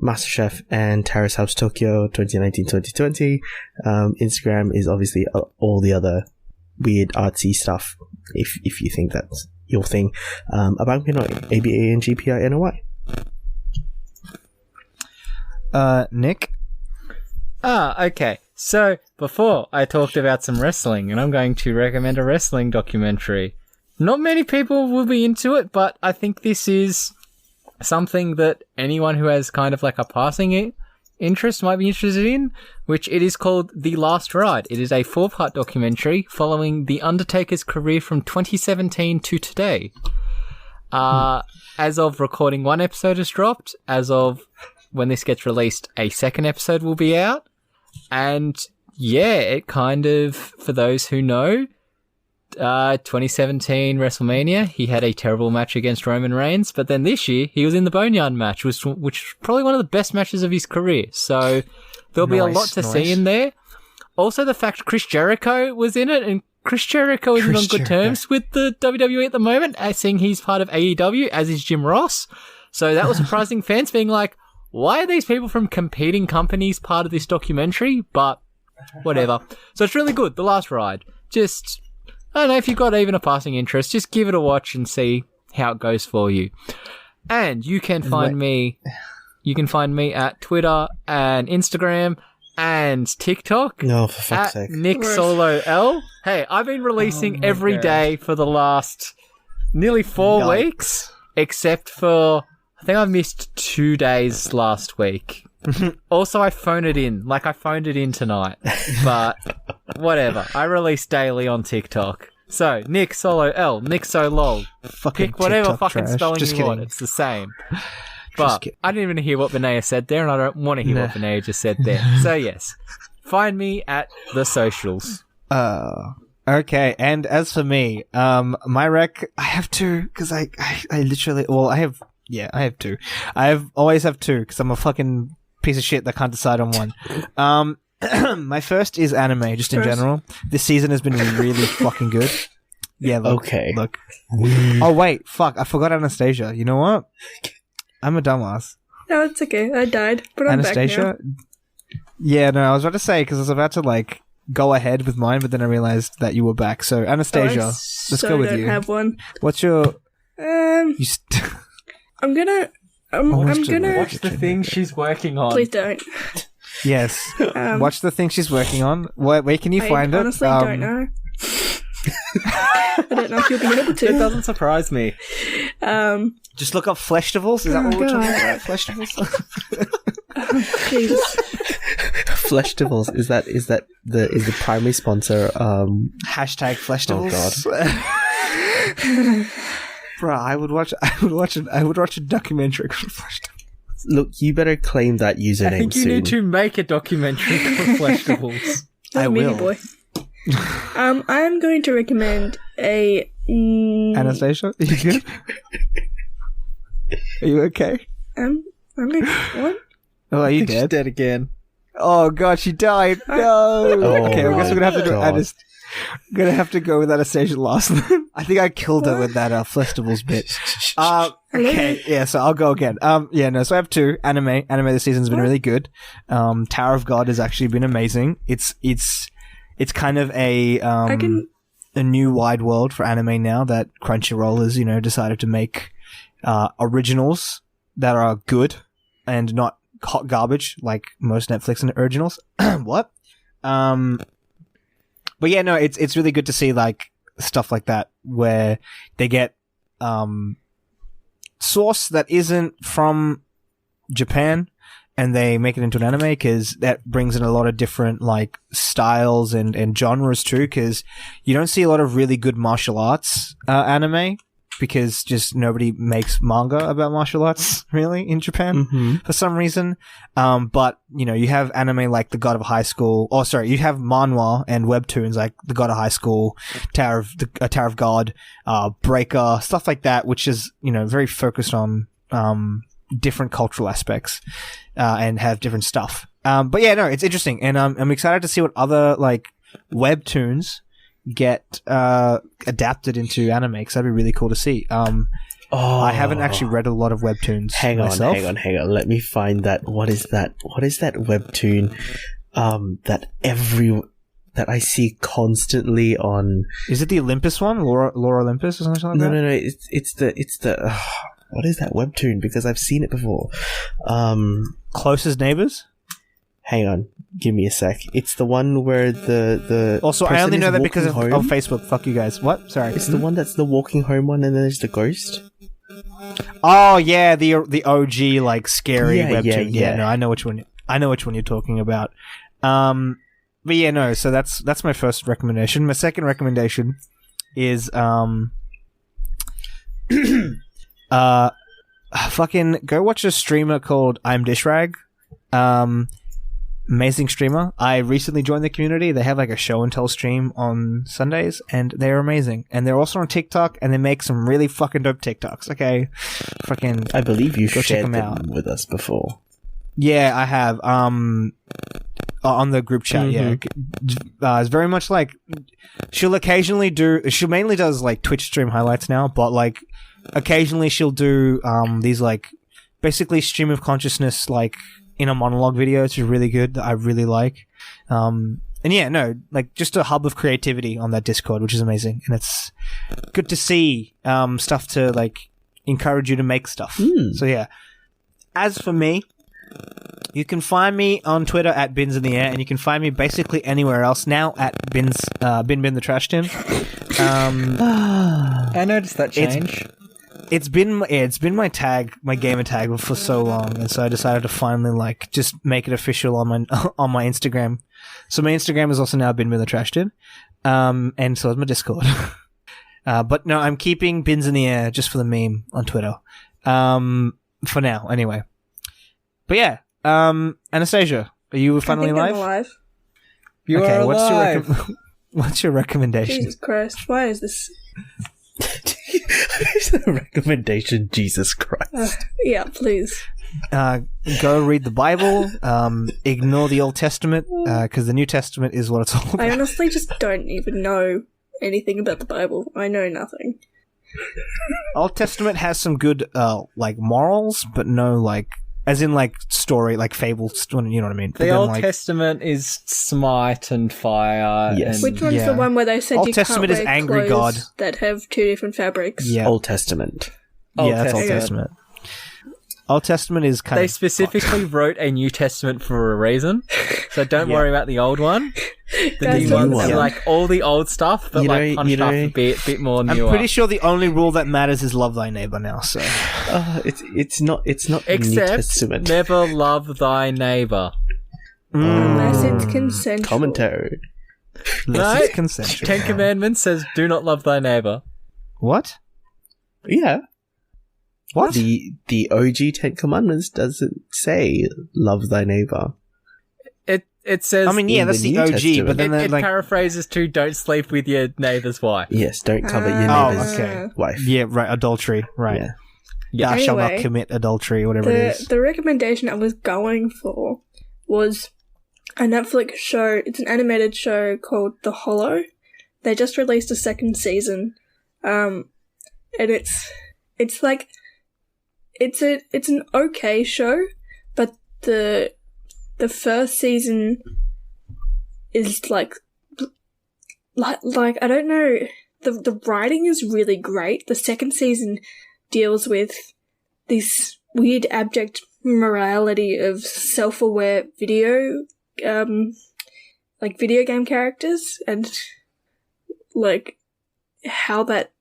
MasterChef and Terrace House Tokyo 2019-2020. Instagram is obviously all the other weird artsy stuff if you think that's your thing. Abangpinoy, ABANGPINOY. Nick? Okay. So, before I talked about some wrestling, and I'm going to recommend a wrestling documentary. Not many people will be into it, but I think this is something that anyone who has kind of like a passing interest might be interested in, which it is called The Last Ride. It is a 4-part documentary following The Undertaker's career from 2017 to today. As of recording, 1 episode has dropped. As of when this gets released, a 2nd episode will be out. And yeah, it kind of, for those who know, 2017 WrestleMania, he had a terrible match against Roman Reigns, but then this year he was in the Boneyard match, which was probably one of the best matches of his career. So there'll be a lot to see in there. Also, the fact Chris Jericho was in it, and Chris Jericho isn't on good terms with the WWE at the moment, seeing he's part of AEW, as is Jim Ross. So that was surprising. Fans being like, why are these people from competing companies part of this documentary? But whatever. So it's really good. The Last Ride. Just, I don't know, if you've got even a passing interest, just give it a watch and see how it goes for you. And you can find me at Twitter and Instagram and TikTok. No, for fuck's at sake. Nick Solo L. Hey, I've been releasing every day for the last nearly 4 weeks, except for, I think I missed 2 days last week. Also, I phoned it in tonight, but whatever. I release daily on TikTok. So, Nick Solo L, Nick Solo. Pick whatever TikTok fucking trash. spelling Just you want. kidding. It's the same. But I didn't even hear what Binaya said there, and I don't want to hear what Binaya just said there. So, yes. Find me at the socials. Okay, and as for me, my rec, I have 2, because I literally, well, I have 2. Always have 2, because I'm a fucking piece of shit that can't decide on one. My first is anime, just in general. This season has been really fucking good. Yeah, look. Oh, wait, fuck, I forgot Anastasia. You know what? I'm a dumbass. No, it's okay. I died, but I'm Anastasia? back now. Yeah, no, I was about to say, because I was about to, like, go ahead with mine, but then I realized that you were back. So, Anastasia, let's go with I you. don't have one. What's your... I'm gonna... Watch the thing she's working on. Please don't. Yes. Watch the thing she's working on. Where can you find it? I honestly don't know. I don't know if you'll be able It to. doesn't surprise me. Just look up Fleshtivals. Is that what we're talking about? Fleshtivals? Jesus. Fleshtivals, is the primary sponsor? Hashtag Fleshtivals. Oh god. Bruh, I would watch a documentary called Fleshtivals. Look, you better claim that username I think you soon. need to make a documentary called Fleshtables. I will. Boy. I am going to recommend a. Anastasia, are you good? Are you okay? I'm going. What? Oh, are you She's dead? dead again. Oh god, she died. No. Okay, I guess we're gonna have to do. I'm gonna have to go with Anastasia last. I think I killed her with that Fleshtables bit. Okay, yeah. So I'll go again. Yeah, no. So I have two anime. Anime this season's been really good. Tower of God has actually been amazing. It's kind of a new wide world for anime now that Crunchyroll has decided to make originals that are good and not hot garbage like most Netflix originals. What? But yeah, no, it's really good to see like stuff like that where they get source that isn't from Japan and they make it into an anime, because that brings in a lot of different like styles and genres too, because you don't see a lot of really good martial arts anime, because just nobody makes manga about martial arts really in Japan for some reason. But you have anime like The God of High School, you have manhwa and webtoons like The God of High School, Tower of God, Breaker, stuff like that, which is very focused on different cultural aspects and have different stuff. But yeah, no, it's interesting, and I'm excited to see what other like webtoons get adapted into anime, because that'd be really cool to see. I haven't actually read a lot of webtoons myself. Hang on. Let me find that. What is that webtoon that I see constantly on? Is it the Olympus one, Laura Olympus or something like that? No. It's the what is that webtoon? Because I've seen it before. Closest Neighbors. Hang on, give me a sec. It's the one where the also I only know that because of Facebook. Fuck you guys. What? Sorry. It's the one that's the walking home one, and then there's the ghost. Oh yeah, the OG like scary webtoon. Yeah. No, I know which one. I know which one you're talking about. But yeah, no. So that's my first recommendation. My second recommendation is fucking go watch a streamer called I'm Dishrag. Amazing streamer. I recently joined the community. They have like a show and tell stream on Sundays, and they're amazing. And they're also on TikTok, and they make some really fucking dope TikToks. Okay, fucking. I believe you go check shared them them out with us before. Yeah, I have. On the group chat. Yeah, it's very much like she'll mainly does like Twitch stream highlights now, but like occasionally she'll do these like basically stream of consciousness like inner monologue videos, which are really good, that I really like. And yeah, no, like just a hub of creativity on that Discord, which is amazing. And it's good to see stuff to like encourage you to make stuff. So yeah. As for me, you can find me on Twitter at Bins in the Air, and you can find me basically anywhere else now at Bin the Trash Tin. I noticed that change. It's been my tag, my gamer tag for so long, and so I decided to finally like just make it official on my Instagram. So my Instagram is also now Bin the Trash Tin, and so is my Discord. But no, I'm keeping Bins in the Air just for the meme on Twitter, for now anyway. But yeah, Anastasia, are you finally live? I'm alive. You are alive. What's your recommendation? Jesus Christ, why is this? Here's the recommendation, Jesus Christ. Yeah, please. Go read the Bible. Ignore the Old Testament, because the New Testament is what it's all about. I honestly just don't even know anything about the Bible. I know nothing. Old Testament has some good like morals, but no like as in like story, like fables. You know what I mean? The Old Testament is smite and fire. Yes. Which one's the one where they said Old you Testament can't is wear angry clothes God that have two different fabrics? Yeah. Old Testament. That's Old Testament. Old Testament is kind of... They specifically wrote a New Testament for a reason, so don't worry about the old one. The new one's like all the old stuff, but like punched up a bit more newer. I'm pretty sure the only rule that matters is love thy neighbor now. So it's not New except Testament. Never love thy neighbor. Unless it's consensual. Commentary. Unless it's consensual. Ten Commandments says do not love thy neighbor. What? Yeah. What? The OG Ten Commandments doesn't say love thy neighbor. It says. I mean, yeah, in that's the the New OG, Testament. but then it like, paraphrases to "Don't sleep with your neighbor's wife." Yes, don't covet your Oh, neighbor's okay. wife. yeah, right, adultery, right? Yeah. Thou shalt not Anyway, commit adultery, whatever it is. The recommendation I was going for was a Netflix show. It's an animated show called The Hollow. They just released a second season, and it's like it's an okay show, but the first season is like I don't know. The writing is really great. The second season deals with this weird abject morality of self-aware video game characters and like how that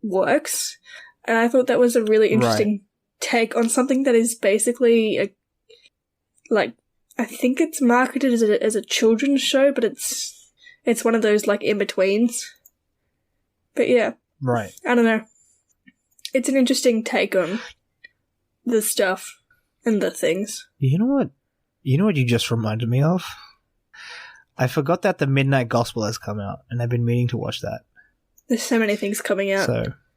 works. And I thought that was a really interesting take on something that is basically I think it's marketed as a children's show, but it's one of those like in-betweens. But yeah, Right. I don't know. It's an interesting take on the stuff and the things. You know what? You know what you just reminded me of? I forgot that the Midnight Gospel has come out, and I've been meaning to watch that. There's so many things coming out.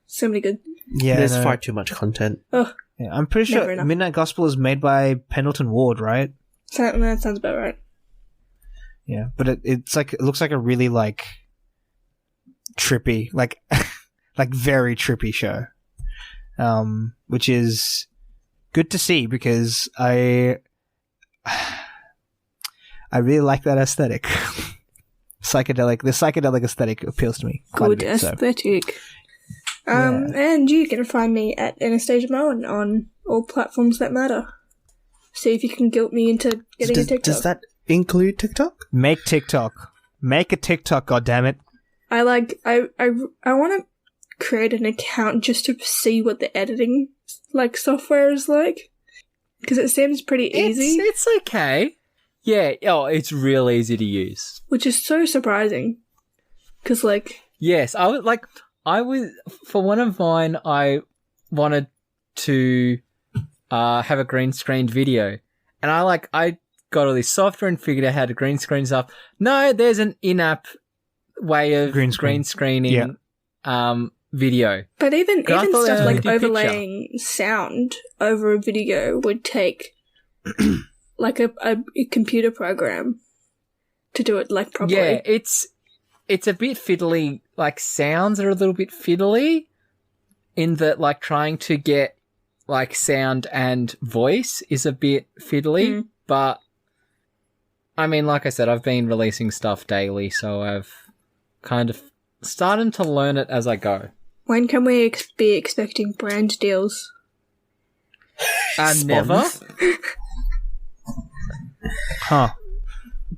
So many good. Yeah, There's no. far too much content. Oh, Yeah, I'm pretty Never sure enough. Midnight Gospel is made by Pendleton Ward, right? that sounds about right. Yeah, but it looks like a really like trippy, like like very trippy show, which is good to see because I really like that aesthetic. The psychedelic aesthetic appeals to me quite Good a bit. So. aesthetic. And you can find me at Anastasia Moen on all platforms that matter. See if you can guilt me into getting a TikTok. Does that include TikTok? Make TikTok. Make a TikTok, goddammit. I want to create an account just to see what the editing software is like, because it seems pretty easy, It's okay. Yeah. Oh, it's real easy to use. which is so surprising. Because Yes, I was for one of mine. I wanted to have a green screened video, and I got all this software and figured out how to green screen stuff. No, there's an in-app way of Green green screen. screening video. but even I thought stuff that was a like good picture. overlaying sound over a video would take like a computer program to do it properly. Yeah, it's a bit fiddly. Like sounds are a little bit fiddly in that trying to get sound and voice is a bit fiddly, but I mean, like I said, I've been releasing stuff daily, so I've kind of started to learn it as I go. When can we be expecting brand deals? Never, Huh.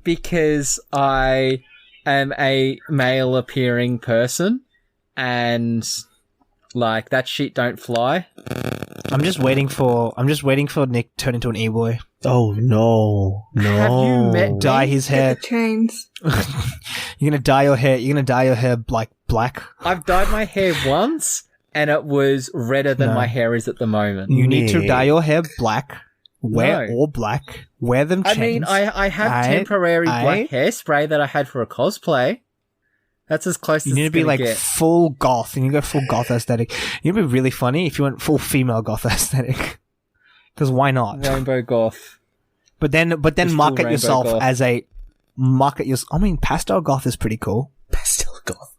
because I am a male appearing person and that shit don't fly. I'm just waiting for Nick to turn into an e-boy. Oh no, no! Have you met Dye his hair. Get the chains. You're gonna dye your hair black. I've dyed my hair once and it was redder than No. my hair is at the moment. You need to Nick. dye your hair black. Wear No. all black. Wear them chains. I mean, I have Aight, temporary black aight. hairspray that I had for a cosplay. That's as close You as need to it's be gonna like get. full goth. You need to go full goth aesthetic. You know, it'd be really funny if you went full female goth aesthetic. Because why not? Rainbow goth. But then Just full market rainbow yourself goth. as a market your. I mean, pastel goth is pretty cool. Pastel goth.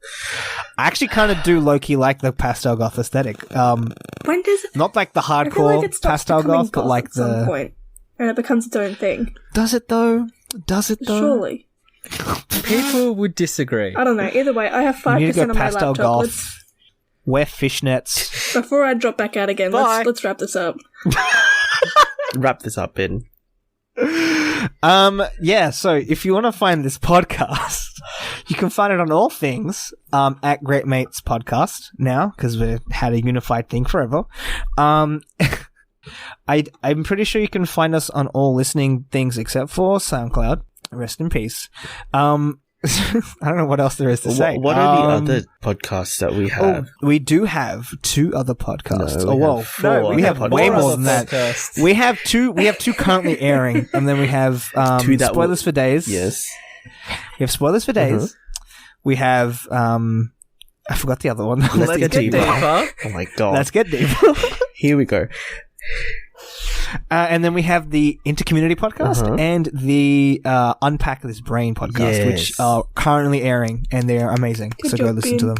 I actually kind of do low key like the pastel goth aesthetic. When does it? Not like the I feel like hardcore it stops pastel becoming goth, but like at some the. point, and it becomes its own thing. Does it though? Surely, People would disagree. I don't know. Either way, I have You need to 5% go on my pastel laptop. goth. Wear fishnets. Before I drop back out again, Bye. let's wrap this up. Wrap this up in. Yeah, so if you want to find this podcast, you can find it on all things at Great Mates Podcast now, because we've had a unified thing forever. I'm pretty sure you can find us on all listening things except for SoundCloud. Rest in peace. I don't know what else there is to say. What are the other podcasts that we have? We do have 2 other podcasts. We have way more than podcasts. that. We have 2 currently airing, and then we have 2 that Spoilers for Days. Yes. We have Spoilers for Days. We have I forgot the other one. Let's get deeper. Oh my god. Let's get deeper. Here we go. And then we have the Intercommunity podcast and the Unpack This Brain podcast, which are currently airing, and they're amazing. So go listen to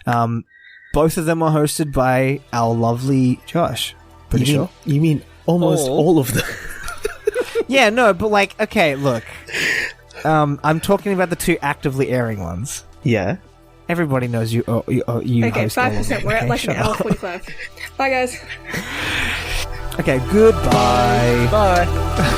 them. Both of them are hosted by our lovely Josh. Pretty sure. You mean almost all of them? Yeah, no, but like, okay, look. I'm talking about the 2 actively airing ones. Yeah. Everybody knows you Okay, host all of 5%. them. We're at Okay, like shut an hour up. 45. Bye, guys. Okay, goodbye. Bye.